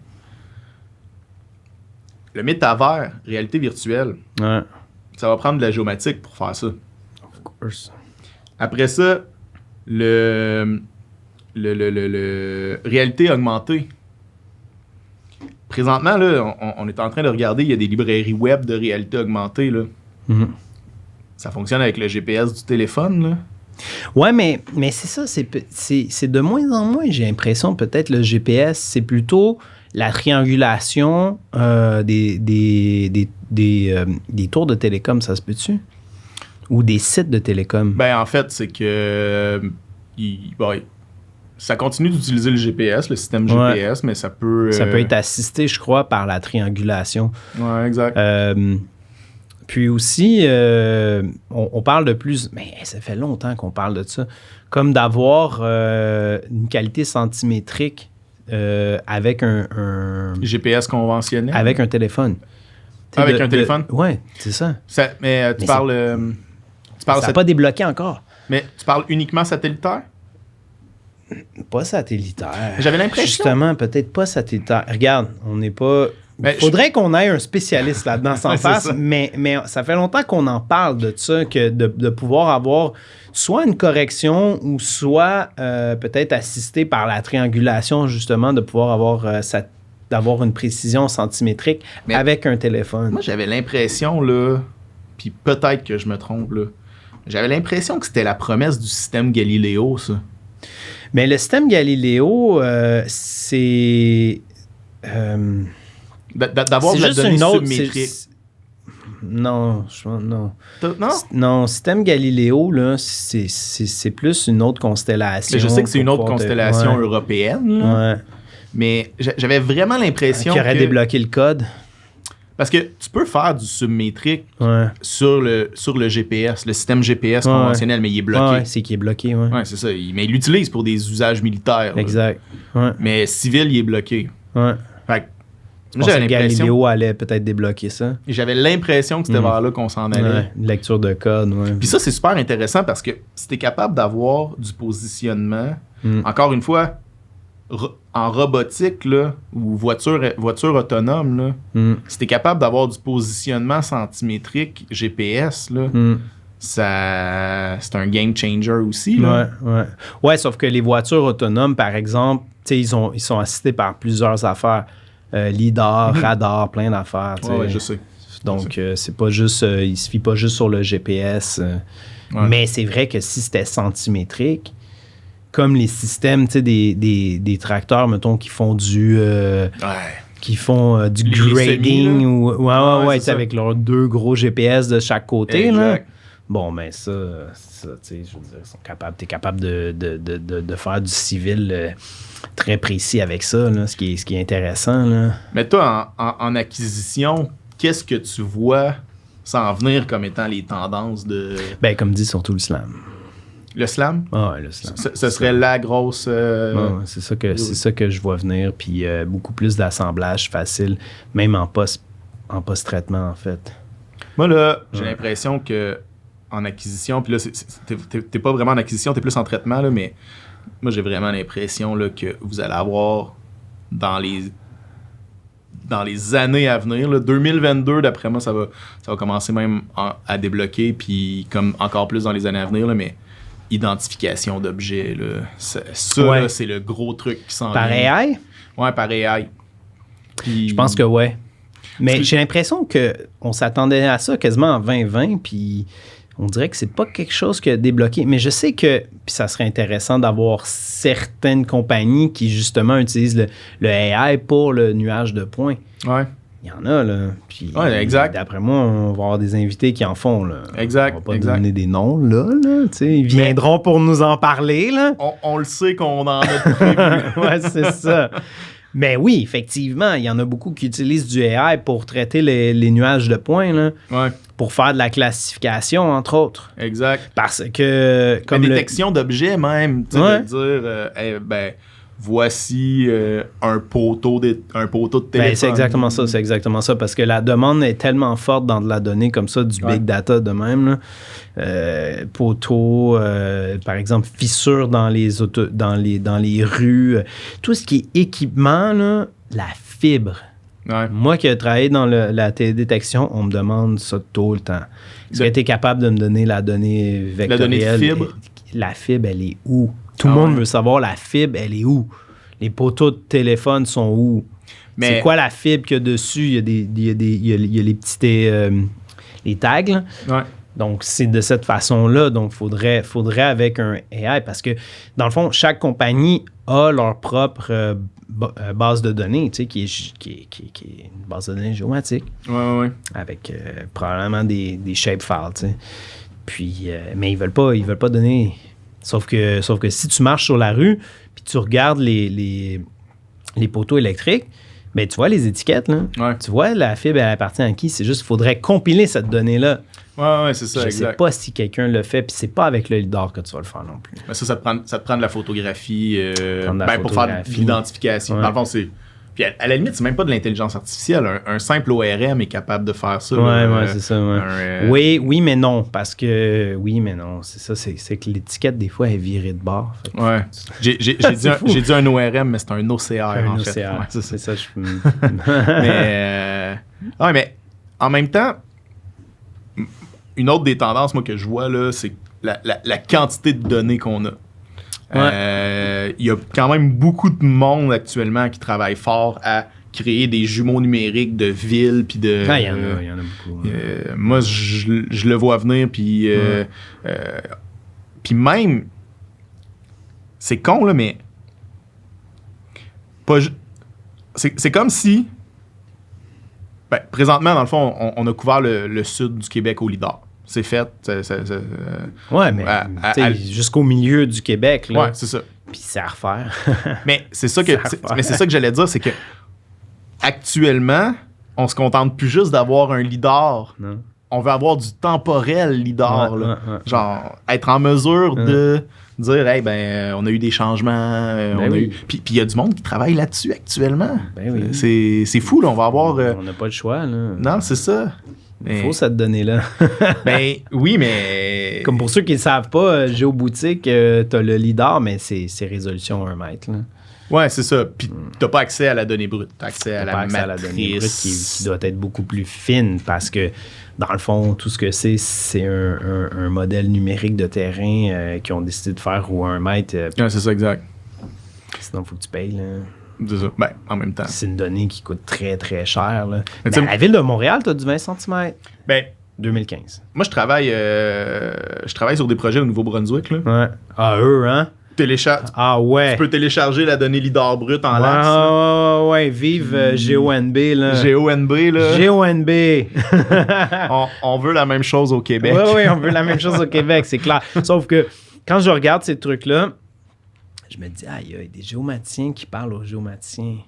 le métavers, réalité virtuelle, ça va prendre de la géomatique pour faire ça. Of course. Après ça, le réalité augmentée. Présentement, là, on est en train de regarder, il y a des librairies web de réalité augmentée, là. Mm-hmm. Ça fonctionne avec le GPS du téléphone, là. Ouais, mais c'est ça, c'est de moins en moins, j'ai l'impression, peut-être le GPS, c'est plutôt la triangulation des tours de télécom, ça se peut-tu? Ou des sites de télécom? Ben, en fait, c'est que ça continue d'utiliser le GPS, le système GPS, mais ça peut... Ça peut être assisté, je crois, par la triangulation. Ouais, exact. Puis aussi, on parle de plus... Mais ça fait longtemps qu'on parle de ça. Comme d'avoir une qualité centimétrique avec un... GPS conventionnel? Avec un téléphone. Avec un téléphone? Oui, c'est ça. Mais tu parles... ça n'a pas débloqué encore. Mais tu parles uniquement satellitaire? Pas satellitaire. J'avais l'impression... Justement, peut-être pas satellitaire. Regarde, on n'est pas... Il faudrait qu'on ait un spécialiste là-dedans sans face, mais ça fait longtemps qu'on en parle de ça, que de pouvoir avoir soit une correction ou soit peut-être assisté par la triangulation, justement, de pouvoir d'avoir une précision centimétrique avec un téléphone. Moi, j'avais l'impression, là, puis peut-être que je me trompe, là, j'avais l'impression que c'était la promesse du système Galileo, ça. Mais le système Galileo, c'est... d'avoir de la donnée submétrique. Non. Non, système Galileo, là, c'est plus une autre constellation. Mais je sais que c'est une autre constellation européenne, là, mais j'avais vraiment l'impression qu'il aurait débloqué le code. Parce que tu peux faire du submétrique sur le GPS, le système GPS conventionnel, mais il est bloqué. C'est qu'il est bloqué, ouais. C'est ça. Mais il l'utilise pour des usages militaires. Exact. Mais civil, il est bloqué. Fait que j'avais l'impression Galileo allait peut-être débloquer ça. J'avais l'impression que c'était vers là qu'on s'en allait. Lecture de code, Puis ça, c'est super intéressant parce que si t'es capable d'avoir du positionnement, encore une fois, en robotique, là, ou voiture autonome, là, si t'es capable d'avoir du positionnement centimétrique GPS, là, c'est un game changer aussi. Là. Ouais, sauf que les voitures autonomes, par exemple, ils sont assistés par plusieurs affaires. LIDAR, radar, plein d'affaires. Ouais, je sais. Donc, c'est pas juste... il se fie pas juste sur le GPS. Mais c'est vrai que si c'était centimétrique, comme les systèmes des tracteurs, mettons, qui font du grading ou avec leurs 2 gros GPS de chaque côté. Là. Bon, ben ça tu sais, je veux dire, t'es capable de faire du civil très précis avec ça, là, ce qui est intéressant. Là. Mais toi, en acquisition, qu'est-ce que tu vois s'en venir comme étant les tendances de... Ben, comme dit surtout le slam. Le slam? Ah ouais, le slam. Ce serait la grosse... c'est ça que je vois venir. Puis beaucoup plus d'assemblage facile, même en post-traitement, en fait. Moi, là, j'ai l'impression que en acquisition, puis là, t'es pas vraiment en acquisition, t'es plus en traitement, là, mais moi, j'ai vraiment l'impression là, que vous allez avoir dans les années à venir, là, 2022, d'après moi, ça va commencer même à débloquer, puis comme encore plus dans les années à venir, là, mais identification d'objets, là, là, c'est le gros truc qui s'en vient. Par AI? Ouais, par AI. Puis, je pense que ouais. Mais j'ai l'impression qu'on s'attendait à ça quasiment en 2020, puis on dirait que c'est pas quelque chose qui a débloqué. Mais je sais que, puis ça serait intéressant d'avoir certaines compagnies qui, justement, utilisent le AI pour le nuage de points. Ouais. Il y en a, là. Puis, exact. D'après moi, on va avoir des invités qui en font, là. Exact. On va pas donner des noms, là. Ils viendront pour nous en parler, là. On le sait qu'on en a prévu. Ouais, c'est ça. Mais oui, effectivement, il y en a beaucoup qui utilisent du AI pour traiter les nuages de points, là, pour faire de la classification, entre autres. Exact. Parce que... comme la détection d'objets, même. Tu sais, de dire, voici un poteau de téléphone. C'est exactement ça. Parce que la demande est tellement forte dans de la donnée comme ça, du big data de même. Là. Poteaux, par exemple, fissures dans les rues. Tout ce qui est équipement, là, la fibre. Ouais. Moi qui ai travaillé dans la télédétection, on me demande ça tout le temps. Est-ce que tu es capable de me donner la donnée vectorielle? La donnée de fibre? La fibre, elle est où? Tout le monde veut savoir la fibre, elle est où? Les poteaux de téléphone sont où? Mais c'est quoi la fibre qu'il y a dessus? Il y a les petits les tags. Là. Ouais. Donc, c'est de cette façon-là. Donc, faudrait avec un AI parce que, dans le fond, chaque compagnie a leur propre base de données, tu sais, qui est une base de données géomatique. Ouais. Avec probablement des shapefiles, tu sais. Puis, mais ils veulent pas donner... Sauf que si tu marches sur la rue puis tu regardes les poteaux électriques, ben tu vois les étiquettes, là. Ouais. Tu vois la fibre, elle appartient à qui? C'est juste qu'il faudrait compiler cette donnée-là. Ouais, c'est ça, exact. Je sais pas si quelqu'un le fait, puis c'est pas avec le lidar que tu vas le faire non plus. Mais ça te prend de la photographie, pour faire de photographie. l'identification. Ouais. Dans le fond, c'est... Puis à la limite, c'est même pas de l'intelligence artificielle. Un simple ORM est capable de faire ça. Ouais, c'est ça. Ouais. Oui, mais non. Parce que... Oui, mais non. C'est ça. C'est que l'étiquette, des fois, est virée de bord. Ouais. J'ai dit un ORM, mais c'est un OCR, en fait. OCR. Ouais, c'est ça. mais en même temps, une autre des tendances, moi, que je vois, là, c'est la quantité de données qu'on a. Il y a quand même beaucoup de monde actuellement qui travaille fort à créer des jumeaux numériques de villes puis de... Il y en a beaucoup. Moi, je le vois venir, puis même... C'est con, là, mais... C'est comme si... présentement, dans le fond, on a couvert le sud du Québec au lidar. C'est fait. Mais jusqu'au milieu du Québec. Là, ouais, c'est ça. Puis c'est à refaire. Mais c'est ça que j'allais dire, c'est que actuellement, on se contente plus juste d'avoir un lidar. Non. On veut avoir du temporel lidar. Genre, être en mesure de dire, on a eu des changements. Puis il y a du monde qui travaille là-dessus actuellement. C'est fou, là. On va avoir... On n'a pas le choix, là. Non, c'est ça. Il faut cette donnée-là. Oui, mais... Comme pour ceux qui ne savent pas, Géoboutique, tu as le lidar, mais c'est résolution 1 mètre. Là. Ouais, c'est ça. Puis t'as pas accès à la donnée brute. T'as accès à la matrice. À la donnée brute qui doit être beaucoup plus fine parce que, dans le fond, tout ce que c'est un modèle numérique de terrain qu'ils ont décidé de faire ou 1 mètre. Ouais, c'est ça, exact. Sinon, il faut que tu payes, là. C'est ça. En même temps. C'est une donnée qui coûte très, très cher. Là. À la ville de Montréal, tu as du 20 cm. 2015. Moi, je travaille sur des projets au Nouveau-Brunswick. Là. Ouais. Ah, eux, hein? Ouais. Tu peux télécharger la donnée lidar brute en lax. Ouais. Vive GONB, là. GONB, là. GONB. on veut la même chose au Québec. Oui, on veut la même chose au Québec, c'est clair. Sauf que quand je regarde ces trucs-là, je me dis, il y a des géomaticiens qui parlent aux géomaticiens. Tu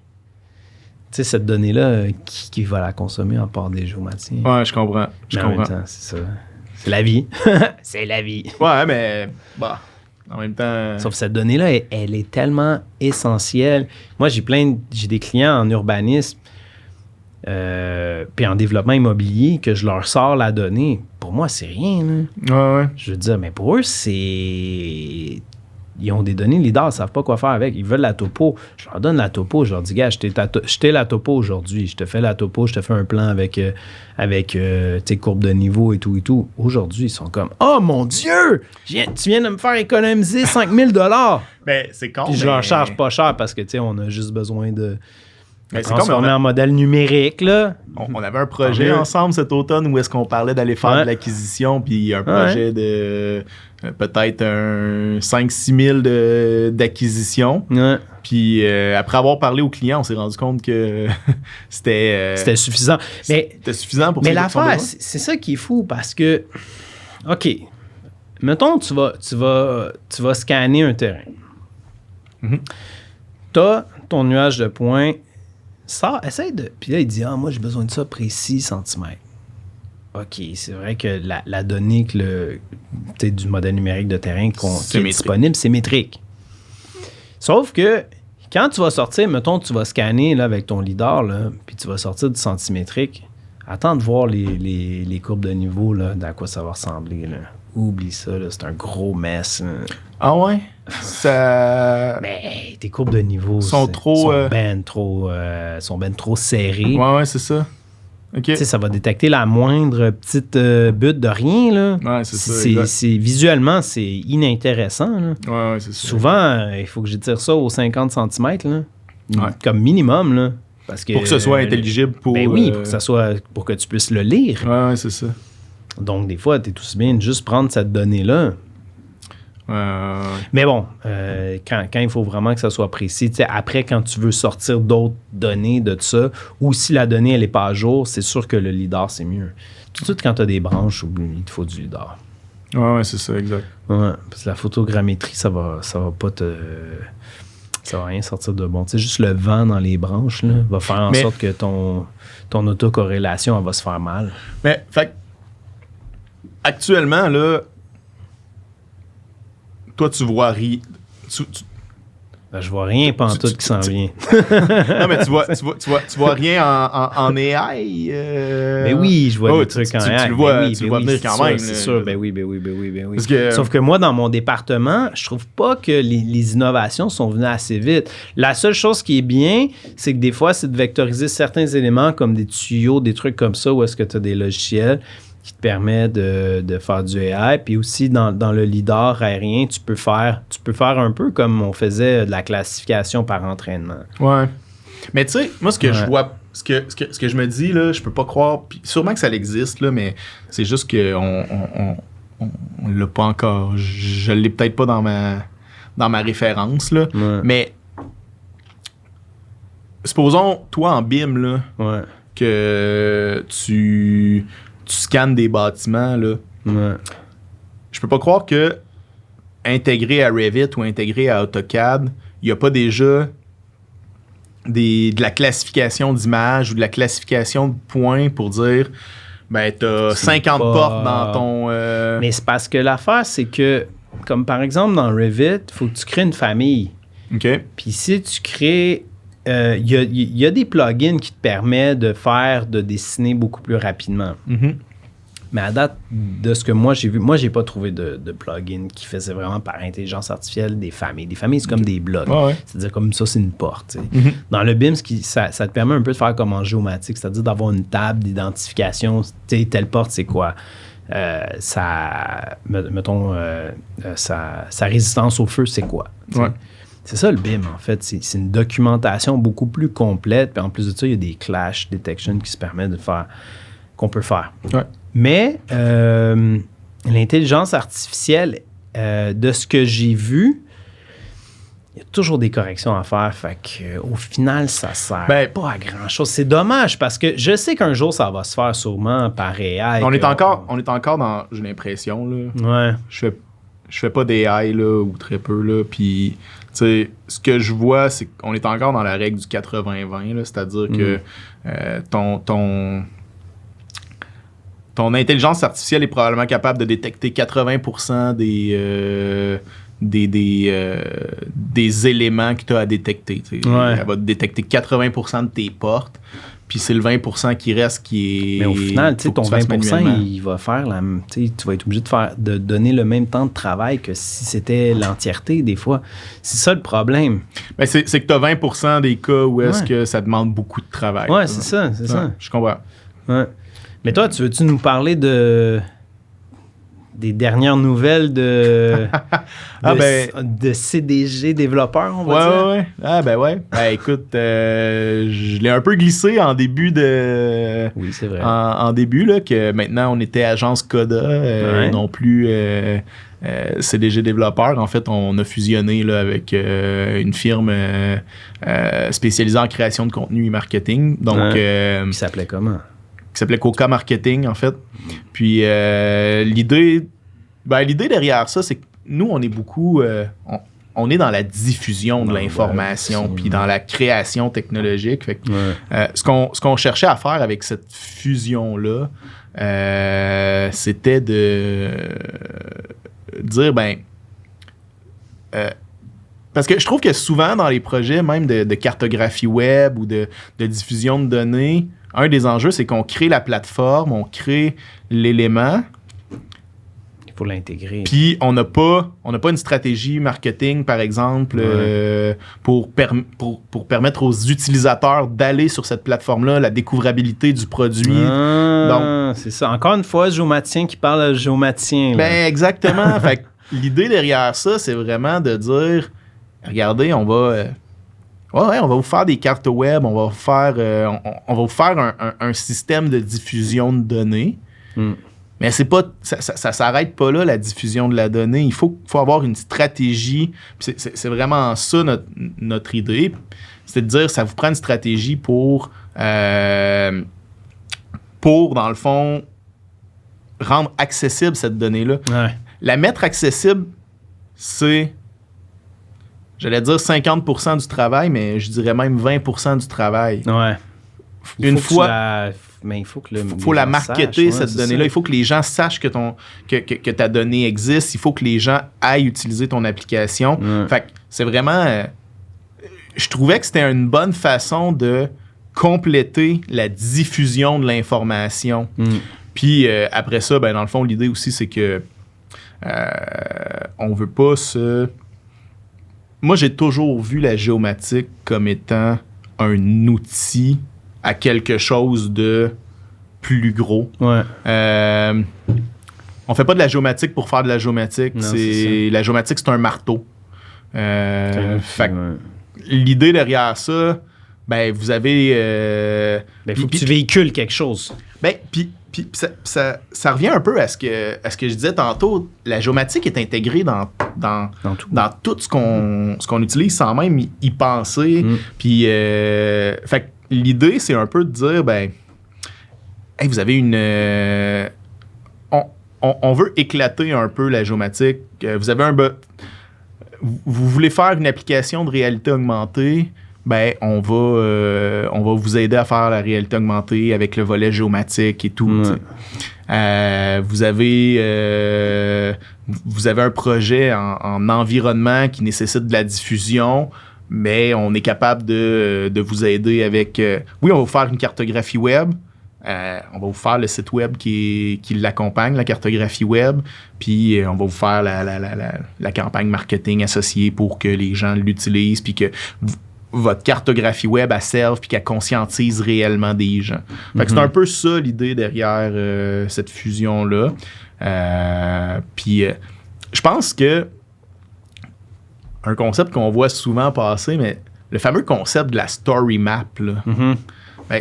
sais, cette donnée-là, qui va la consommer en part des géomaticiens? Ouais, je comprends. En même temps, c'est ça. C'est la vie. C'est la vie. Ouais, mais... En même temps... Sauf que cette donnée-là, elle est tellement essentielle. Moi, j'ai des clients en urbanisme puis en développement immobilier que je leur sors la donnée. Pour moi, c'est rien. Là. Ouais. Je veux dire, mais pour eux, c'est... Ils ont des données lidar, ils ne savent pas quoi faire avec. Ils veulent la topo. Je leur donne la topo. Je leur dis, gars, je t'ai la topo aujourd'hui. Je te fais la topo, je te fais un plan avec tes courbes de niveau et tout et tout. Aujourd'hui, ils sont comme, oh mon Dieu! Tu viens de me faire économiser 5 000 $. Ben, c'est con. Puis je leur charge pas cher parce que, tu sais, on a juste besoin de Mais c'est transformer comme en modèle numérique, là. on avait un projet ensemble cet automne où est-ce qu'on parlait d'aller faire de l'acquisition, puis un projet de peut-être un 5-6 000 d'acquisition. Ouais. Puis après avoir parlé aux clients, on s'est rendu compte que c'était suffisant. C'était suffisant pour Mais son l'affaire, besoin. c'est ça qui est fou parce que, OK, mettons, tu vas scanner un terrain. Mhm. T'as ton nuage de points, essaye de... Puis là, il dit, moi, j'ai besoin de ça précis centimètres. OK, c'est vrai que la donnée du modèle numérique de terrain qui est disponible, c'est métrique. Sauf que quand tu vas sortir, mettons, tu vas scanner là, avec ton lidar, là, puis tu vas sortir du centimétrique, attends de voir les courbes de niveau, là, d'à quoi ça va ressembler. Là. Oublie ça, là, c'est un gros mess. Là. Ah ouais? Ça... Mais tes courbes de niveau sont ben trop serrées. Ouais, c'est ça. OK. Tu sais, ça va détecter la moindre petite butte de rien. Là. Ouais, c'est ça. Visuellement, c'est inintéressant. Là. Ouais, c'est ça. Souvent, il faut que j'étire ça aux 50 cm, là, comme minimum. Là, parce que, pour que ce soit intelligible. Pour pour que tu puisses le lire. Ouais, c'est ça. Donc, des fois, tu es aussi bien de juste prendre cette donnée-là. Mais bon, quand il faut vraiment que ça soit précis, après, quand tu veux sortir d'autres données de ça, ou si la donnée, elle n'est pas à jour, c'est sûr que le lidar, c'est mieux. Tout de suite, quand tu as des branches, il te faut du lidar. Ouais, c'est ça, exact. Ouais, parce que la photogrammétrie, ça va pas te... Ça va rien sortir de bon. Tu sais, juste le vent dans les branches là, va faire en sorte que ton autocorrélation, elle va se faire mal. Mais, fait actuellement, là, toi, tu vois rien. Ben, je vois rien pantoute qui s'en vient. Non, mais tu vois rien en AI. Ben oui, je vois des trucs en AI. Tu le vois venir quand même. C'est sûr, ben oui. Parce que, sauf que moi, dans mon département, je trouve pas que les innovations sont venues assez vite. La seule chose qui est bien, c'est que des fois, c'est de vectoriser certains éléments comme des tuyaux, des trucs comme ça, où est-ce que tu as des logiciels qui te permet de faire du AI. Puis aussi, dans le lidar aérien, tu peux faire un peu comme on faisait de la classification par entraînement. Ouais. Mais tu sais, moi, ce que je vois, ce que je me dis, là, je peux pas croire, puis sûrement que ça existe, là, mais c'est juste qu'on l'a pas encore. Je l'ai peut-être pas dans ma référence, là. Ouais. Mais supposons, toi, en BIM, là, que tu scannes des bâtiments, là. Ouais. Je peux pas croire que intégré à Revit ou intégré à AutoCAD, il n'y a pas déjà de la classification d'images ou de la classification de points pour dire ben t'as 50 portes dans ton... Mais c'est parce que l'affaire, c'est que, comme par exemple dans Revit, il faut que tu crées une famille. OK. Puis si tu crées... Il y a des plugins qui te permettent de dessiner beaucoup plus rapidement. Mm-hmm. Mais à date, de ce que moi j'ai vu, moi j'ai pas trouvé de plugin qui faisait vraiment par intelligence artificielle des familles. Des familles, c'est comme des blocs. Ouais. C'est-à-dire comme ça, c'est une porte. Mm-hmm. Dans le BIM, ça te permet un peu de faire comme en géomatique, c'est-à-dire d'avoir une table d'identification. Telle porte, c'est quoi? Sa résistance au feu, c'est quoi? Ouais. C'est ça le BIM, en fait. C'est une documentation beaucoup plus complète. Puis en plus de ça, il y a des clash detection qui se permettent de faire, qu'on peut faire. Ouais. Mais l'intelligence artificielle, de ce que j'ai vu, il y a toujours des corrections à faire. Fait qu'au final, ça sert pas à grand-chose. C'est dommage parce que je sais qu'un jour, ça va se faire sûrement par AI. On est encore dans, j'ai l'impression, là. Ouais. Je fais pas d'AI, là, ou très peu, là. Puis, tu sais, ce que je vois, c'est qu'on est encore dans la règle du 80-20, là. C'est-à-dire que ton intelligence artificielle est probablement capable de détecter 80% des éléments que tu as à détecter. Elle va te détecter 80% de tes portes, puis c'est le 20% qui reste qui est... Mais au final, ton 20%, il va faire tu vas être obligé de donner le même temps de travail que si c'était l'entièreté, des fois. C'est ça le problème. Ben, c'est que tu as 20% des cas où est-ce que ça demande beaucoup de travail. Ouais, c'est ça. Je comprends. Ouais. Mais toi, veux-tu nous parler des dernières nouvelles de CDG développeur, on va dire? Ouais. Ah, ben ouais. Ben écoute, je l'ai un peu glissé en début de... Oui, c'est vrai. En début, là, que maintenant, on était agence Coda, non plus CDG développeur. En fait, on a fusionné là, avec une firme spécialisée en création de contenu et marketing. Donc, qui s'appelait comment? Qui s'appelait Coca Marketing, en fait. Puis l'idée derrière ça, c'est que nous, on est beaucoup... on est dans la diffusion de l'information, puis dans la création technologique. Fait que, ce qu'on cherchait à faire avec cette fusion-là, c'était de dire, parce que je trouve que souvent, dans les projets, même de cartographie web ou de diffusion de données, un des enjeux, c'est qu'on crée la plateforme, on crée l'élément. Il faut l'intégrer. Puis on n'a pas une stratégie marketing, par exemple, pour permettre aux utilisateurs d'aller sur cette plateforme-là, la découvrabilité du produit. Donc, c'est ça. Encore une fois, géomaticien qui parle à géomaticien. Ben exactement. Fait que l'idée derrière ça, c'est vraiment de dire, regardez, on va vous faire des cartes web, on va vous faire un système de diffusion de données. Mais c'est pas, ça s'arrête pas là, la diffusion de la donnée. Il faut avoir une stratégie. C'est vraiment ça notre idée. C'est de dire, ça vous prend une stratégie pour dans le fond, rendre accessible cette donnée-là. Ouais. La mettre accessible, c'est... J'allais dire 50% du travail, mais je dirais même 20% du travail. Ouais. Il faut la marketer, cette donnée-là. Il faut que les gens sachent que ta donnée existe. Il faut que les gens aillent utiliser ton application. Fait que c'est vraiment... je trouvais que c'était une bonne façon de compléter la diffusion de l'information. Puis après ça, dans le fond, l'idée aussi, c'est que on veut pas se... Moi, j'ai toujours vu la géomatique comme étant un outil à quelque chose de plus gros. Ouais. On fait pas de la géomatique pour faire de la géomatique. Non, la géomatique, c'est un marteau. L'idée derrière ça, vous avez... il faut que tu véhicules quelque chose. Puis ça revient un peu à ce que je disais tantôt. La géomatique est intégrée dans tout ce qu'on utilise sans même y penser. Puis, fait que l'idée, c'est un peu de dire, vous avez une... on veut éclater un peu la géomatique. Vous avez vous voulez faire une application de réalité augmentée, on va vous aider à faire la réalité augmentée avec le volet géomatique et tout. Vous avez un projet en environnement qui nécessite de la diffusion, mais on est capable de vous aider avec... on va vous faire une cartographie web. On va vous faire le site web qui l'accompagne, la cartographie web, puis on va vous faire la campagne marketing associée pour que les gens l'utilisent, puis que votre cartographie web, elle serve puis qu'elle conscientise réellement des gens. Fait que c'est un peu ça l'idée derrière cette fusion-là. Puis je pense que un concept qu'on voit souvent passer, mais le fameux concept de la story map, là,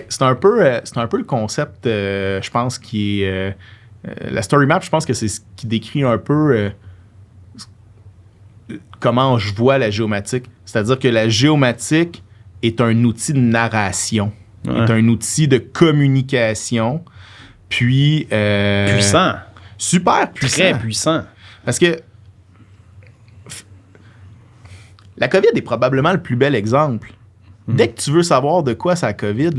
c'est un peu le concept, je pense, qui est... la story map, je pense que c'est ce qui décrit un peu... comment je vois la géomatique. C'est-à-dire que la géomatique est un outil de narration, est un outil de communication, puis... puissant. Super puissant. Très puissant. Parce que la COVID est probablement le plus bel exemple. Dès que tu veux savoir de quoi c'est la COVID,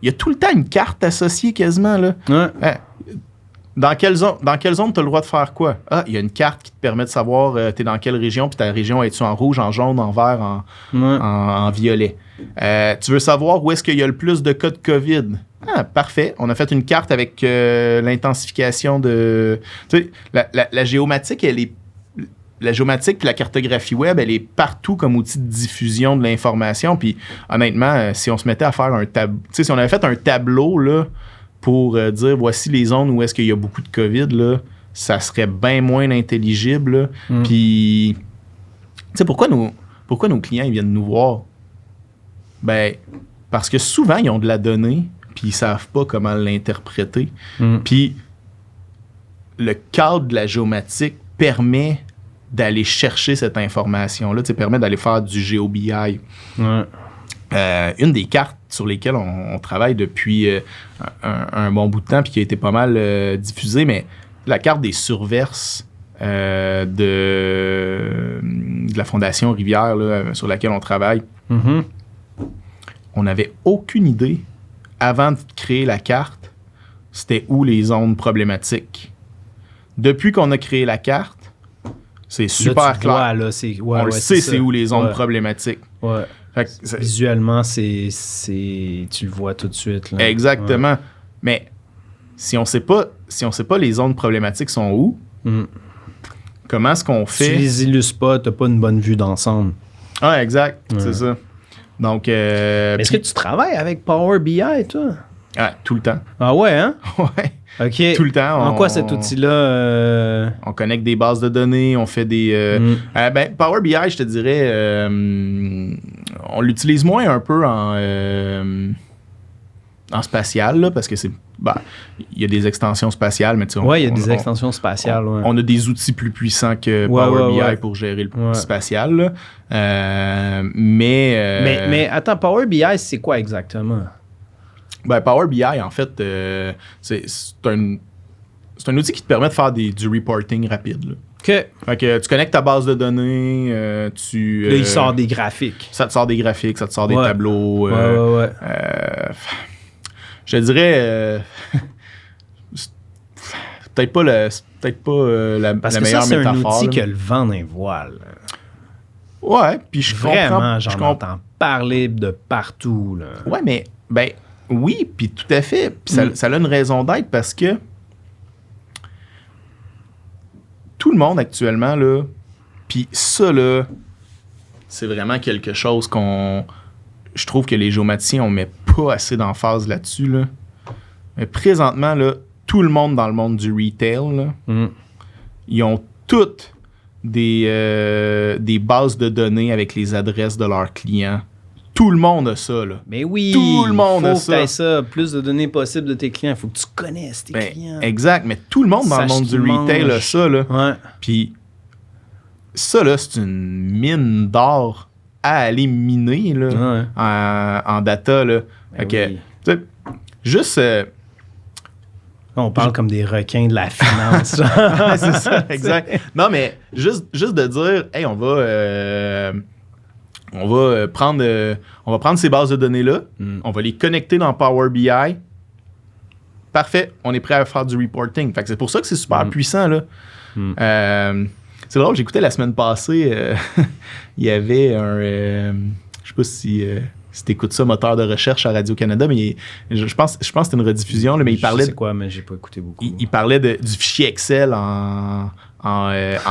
il y a tout le temps une carte associée quasiment. Là. Dans quelle zone tu as le droit de faire quoi? Ah, il y a une carte qui te permet de savoir tu es dans quelle région, puis ta région est-tu en rouge, en jaune, en vert, en violet. Tu veux savoir où est-ce qu'il y a le plus de cas de COVID? Ah, parfait. On a fait une carte avec l'intensification de... Tu sais, la géomatique, la géomatique puis la cartographie web, elle est partout comme outil de diffusion de l'information. Puis honnêtement, si on se mettait à faire un tableau... Tu sais, si on avait fait un tableau, là, pour dire voici les zones où est-ce qu'il y a beaucoup de COVID, là, ça serait bien moins intelligible. Puis, tu sais, pourquoi nos clients ils viennent nous voir? Ben, parce que souvent, ils ont de la donnée, puis ils savent pas comment l'interpréter. Puis, le cadre de la géomatique permet d'aller chercher cette information-là, tu sais, permet d'aller faire du GeoBI. Une des cartes sur lesquelles on travaille depuis un bon bout de temps puis qui a été pas mal diffusée, mais la carte des surverses de la Fondation Rivière là, sur laquelle on travaille, on n'avait aucune idée avant de créer la carte c'était où les zones problématiques. Depuis qu'on a créé la carte, c'est super clair. Vois, là, on le sait c'est où les zones problématiques. Ouais. Visuellement, tu le vois tout de suite. Là. Exactement. Ouais. Mais si on sait pas les zones problématiques sont où, comment est-ce qu'on fait? Tu les illustres pas, t'as pas une bonne vue d'ensemble. Ah, exact, c'est ça. Donc, est-ce que tu travailles avec Power BI, toi? Ah, tout le temps. Ah ouais, hein? Ouais. OK. Tout le temps. En quoi cet outil-là? On connecte des bases de données, on fait des... Power BI, je te dirais, on l'utilise moins un peu en spatial, là, parce que c'est... il y a des extensions spatiales, mais tu sais... Oui, il y a des extensions spatiales, on a des outils plus puissants que Power BI pour gérer le spatial, là. Mais attends, Power BI, c'est quoi exactement? Power BI, en fait, c'est un outil qui te permet de faire du reporting rapide. Là. OK. Fait que tu connectes ta base de données, là, il sort des graphiques. Ça te sort des graphiques, ça te sort des tableaux. Je dirais... peut-être pas la Parce meilleure que ça, métaphore. C'est un outil là. qui a le vent dans les voiles. Ouais, puis je comprends... Vraiment, j'en entends parler de partout. Là. Ouais, mais... oui, puis tout à fait. Puis ça a une raison d'être parce que tout le monde actuellement, là, puis ça, là, c'est vraiment quelque chose je trouve que les géomaticiens, on met pas assez d'emphase là-dessus, là. Mais présentement, là, tout le monde dans le monde du retail, là, ils ont toutes des bases de données avec les adresses de leurs clients. Tout le monde a ça, là. Mais oui, tout le monde a ça. Faut que tu ça. Plus de données possibles de tes clients. Il faut que tu connaisses tes clients. Exact, mais tout le monde dans le monde du retail a ça, là. Ouais. Puis ça, là, c'est une mine d'or à aller miner, là, en data, là. Oui. Juste... on parle comme des requins de la finance. C'est ça, exact. Non, mais juste de dire, hey, on va prendre ces bases de données-là, on va les connecter dans Power BI. Parfait, on est prêt à faire du reporting. Fait que c'est pour ça que c'est super puissant, là. C'est drôle, j'écoutais la semaine passée, il y avait je sais pas si tu écoutes ça, moteur de recherche à Radio-Canada, mais je pense que c'était une rediffusion, là, mais il parlait... Je sais quoi, mais j'ai pas écouté beaucoup. Il parlait du fichier Excel en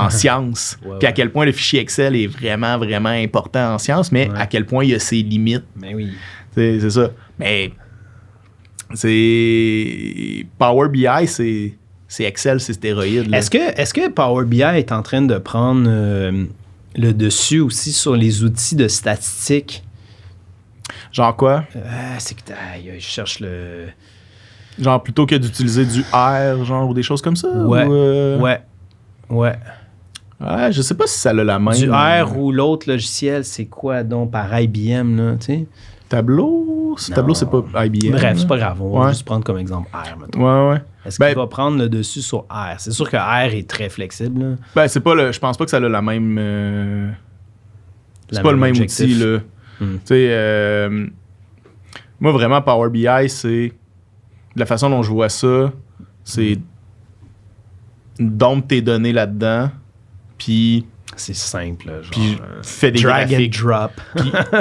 sciences. Puis à quel point le fichier Excel est vraiment, vraiment important en sciences, mais à quel point il y a ses limites. Mais oui. C'est ça. Mais c'est... Power BI, c'est Excel, c'est stéroïde. Là. Est-ce que Power BI est en train de prendre le dessus aussi sur les outils de statistiques? Genre quoi? C'est que je cherche le... Genre plutôt que d'utiliser du R, genre, ou des choses comme ça? Ouais. Ouais, je sais pas si ça a la même. Du R ou l'autre logiciel, c'est quoi donc par IBM, là, tu sais? Tableau, c'est pas IBM. Bref, c'est pas grave. On va juste prendre comme exemple R, maintenant. Ouais. Est-ce qu'il va prendre le dessus sur R? C'est sûr que R est très flexible. Là. C'est pas je pense pas que ça a la même... c'est pas le même outil, là. Tu sais, moi, vraiment, Power BI, c'est... La façon dont je vois ça, c'est dompe tes données là-dedans, puis C'est simple. Genre, puis fais des drag graphiques. and drop.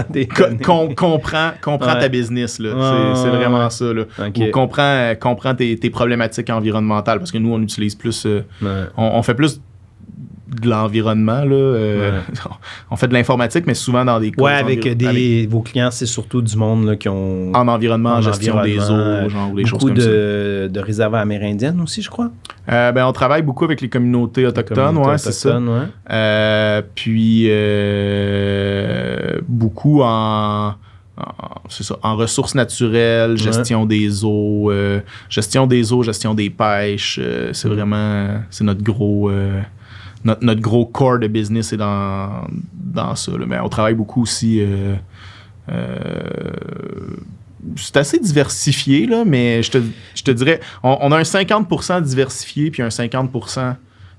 Des données. Comprends Ouais. ta business. Là. C'est Ouais. vraiment ça. Là. Ok. Ou comprends tes problématiques environnementales. Parce que nous, on utilise plus... Ouais. on fait plus de l'environnement. Là. On fait de l'informatique, mais souvent dans des Ouais, avec vos clients, c'est surtout du monde là, qui ont... en environnement, gestion des eaux, genre, ou des choses beaucoup comme ça. de réserves amérindiennes aussi, je crois. On travaille beaucoup avec les communautés autochtones, c'est ça. Ouais. Puis beaucoup en ressources naturelles, gestion des eaux, gestion des pêches. C'est vraiment notre gros notre gros core de business est dans ça. Là. Mais on travaille beaucoup aussi. C'est assez diversifié, là, mais je te dirais, on a un 50% diversifié puis un 50%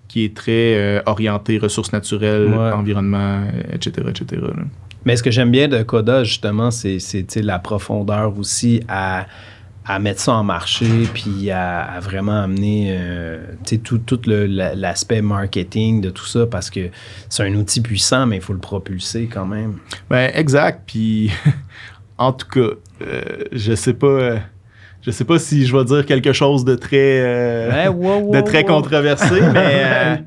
qui est très orienté ressources naturelles, environnement, etc. Là. Mais ce que j'aime bien de Coda, justement, c'est la profondeur aussi à mettre ça en marché puis à vraiment amener tout l'aspect marketing de tout ça parce que c'est un outil puissant, mais il faut le propulser quand même. Ben, exact. Puis, en tout cas, je sais pas si je vais dire quelque chose de très, controversé, mais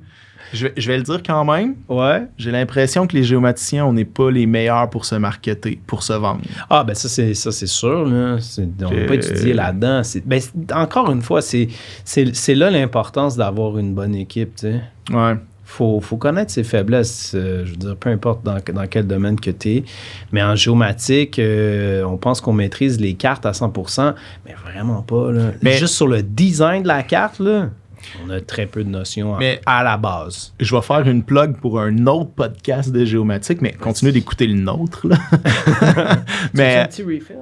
je vais le dire quand même. Ouais. J'ai l'impression que les géomaticiens, on n'est pas les meilleurs pour se marketer, pour se vendre. Ah, ben ça, c'est sûr. Là. On n'a pas étudié là-dedans. Encore une fois, c'est là l'importance d'avoir une bonne équipe. T'sais. Ouais. Faut connaître ses faiblesses. Je veux dire, peu importe dans quel domaine que tu es. Mais en géomatique, on pense qu'on maîtrise les cartes à 100%, mais vraiment pas. Là. Mais juste sur le design de la carte, là, on a très peu de notions à la base. Je vais faire une plug pour un autre podcast de géomatique, mais continuez d'écouter le nôtre. Là. Mais un petit refill?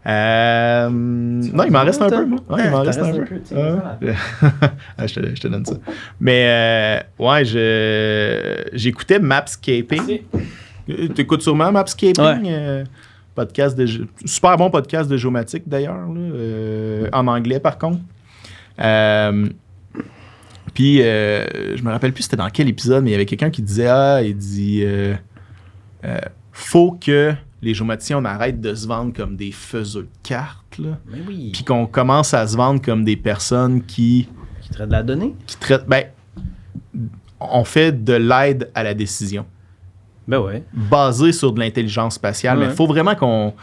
Non, il m'en reste un peu. Moi. Ouais, il m'en reste un peu. Je te donne ça. Mais j'écoutais Mapscaping. Tu écoutes sûrement Mapscaping? Ouais. Super bon podcast de géomatique d'ailleurs, en anglais par contre. Puis, je me rappelle plus c'était dans quel épisode, mais il y avait quelqu'un qui disait faut que les géomaticiens, on arrête de se vendre comme des faiseux de cartes, là. Mais oui. Puis qu'on commence à se vendre comme des personnes qui traitent de la donnée. On fait de l'aide à la décision. Ben ouais. Basée sur de l'intelligence spatiale, mais il faut vraiment qu'on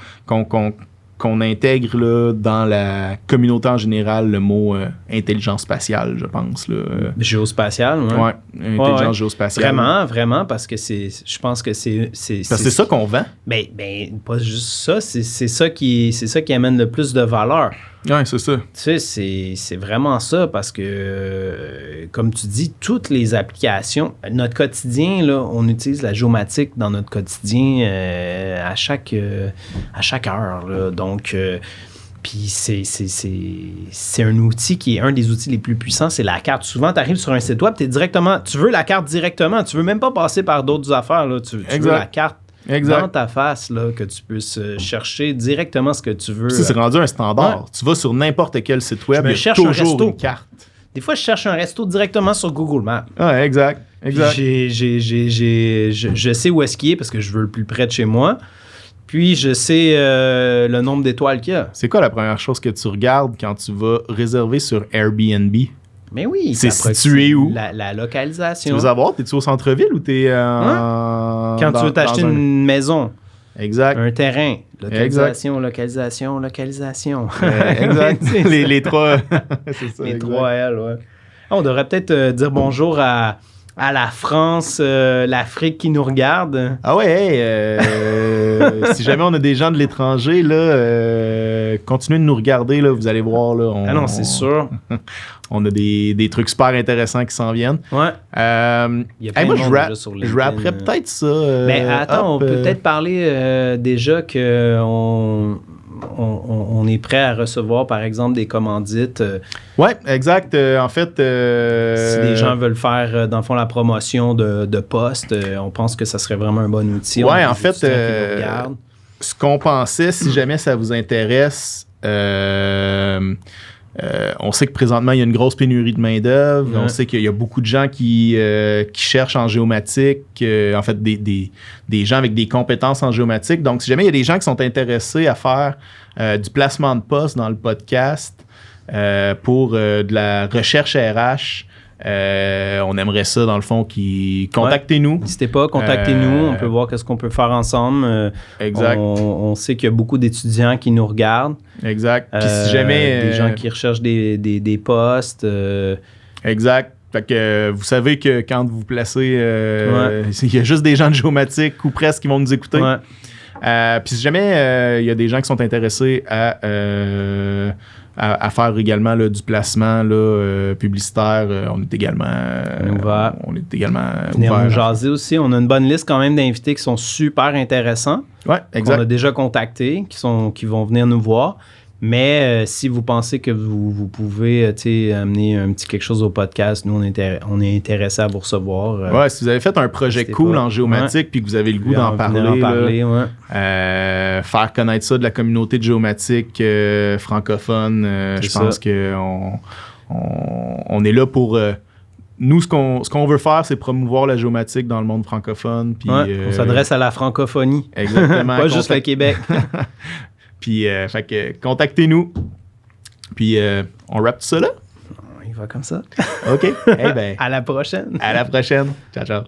intègre là, dans la communauté en général le mot intelligence spatiale, je pense. Là. Géospatiale, oui. Ouais, intelligence géospatiale. Vraiment, parce que je pense que c'est parce que c'est ça qu'on vend. Ben, pas juste ça, c'est ça qui amène le plus de valeur. Oui, c'est ça. Tu sais, c'est vraiment ça parce que, comme tu dis, toutes les applications, notre quotidien, là, on utilise la géomatique dans notre quotidien à chaque heure. Là. Donc, puis c'est un outil qui est un des outils les plus puissants, c'est la carte. Souvent, tu arrives sur un site web, tu veux la carte directement, tu veux même pas passer par d'autres affaires. Là. Tu veux la carte. Exact. Dans ta face, là, que tu puisses chercher directement ce que tu veux. Ça, c'est rendu un standard. Ouais. Tu vas sur n'importe quel site web, il y a toujours une carte. Des fois, je cherche un resto directement sur Google Maps. Ah, exact. Je sais où est-ce qu'il est parce que je veux le plus près de chez moi. Puis, je sais le nombre d'étoiles qu'il y a. C'est quoi la première chose que tu regardes quand tu vas réserver sur Airbnb? Mais oui. C'est situé où? La localisation. Tu veux savoir, t'es-tu au centre-ville ou t'es quand tu veux t'acheter une maison. Exact. Un terrain. Localisation. Exact. les trois. C'est ça. Les exact. 3 L, ouais. On devrait peut-être dire bonjour à la France, l'Afrique qui nous regarde. Ah ouais, si jamais on a des gens de l'étranger, là, continuez de nous regarder, là, vous allez voir. Là, non, c'est sûr. On a des trucs super intéressants qui s'en viennent. Ouais. Il y a plein de monde déjà sur LinkedIn. Je rapperais peut-être ça. Mais attends, on peut peut-être parler déjà qu'on est prêt à recevoir, par exemple, des commandites. Oui, exact. En fait... si les gens veulent faire, dans le fond, la promotion de postes, on pense que ça serait vraiment un bon outil. Oui, en fait, ce qu'on pensait, si jamais ça vous intéresse, On sait que présentement, il y a une grosse pénurie de main-d'œuvre. Ouais. On sait qu'il y a beaucoup de gens qui cherchent en géomatique, en fait, des gens avec des compétences en géomatique. Donc, si jamais il y a des gens qui sont intéressés à faire du placement de poste dans le podcast pour de la recherche RH, on aimerait ça, dans le fond, contactez-nous. N'hésitez pas, contactez-nous. On peut voir qu'est-ce qu'on peut faire ensemble. Exact. On sait qu'il y a beaucoup d'étudiants qui nous regardent. Exact. Puis si jamais... des gens qui recherchent des postes. Exact. Fait que vous savez que quand vous placez, il y a juste des gens de géomatique ou presque qui vont nous écouter. Ouais. Puis si jamais il y a des gens qui sont intéressés à faire également là, du placement là, publicitaire, on est également ouvert. On est également Venez ouvert. nous jaser aussi. On a une bonne liste quand même d'invités qui sont super intéressants. Ouais, exact. Qu'on a déjà contactés, qui vont venir nous voir. Mais si vous pensez que vous pouvez amener un petit quelque chose au podcast, nous, on est intéressés à vous recevoir. Ouais, si vous avez fait un projet cool en géomatique puis que vous avez le goût d'en parler, faire connaître ça de la communauté de géomatique francophone, je pense qu'on est là pour... nous, ce qu'on veut faire, c'est promouvoir la géomatique dans le monde francophone. Puis, on s'adresse à la francophonie. Exactement. Pas juste le Québec. Puis, fait que contactez-nous. Puis, on wrap tout ça là? Il va comme ça. OK. Eh ben, À la prochaine. à la prochaine. Ciao, ciao.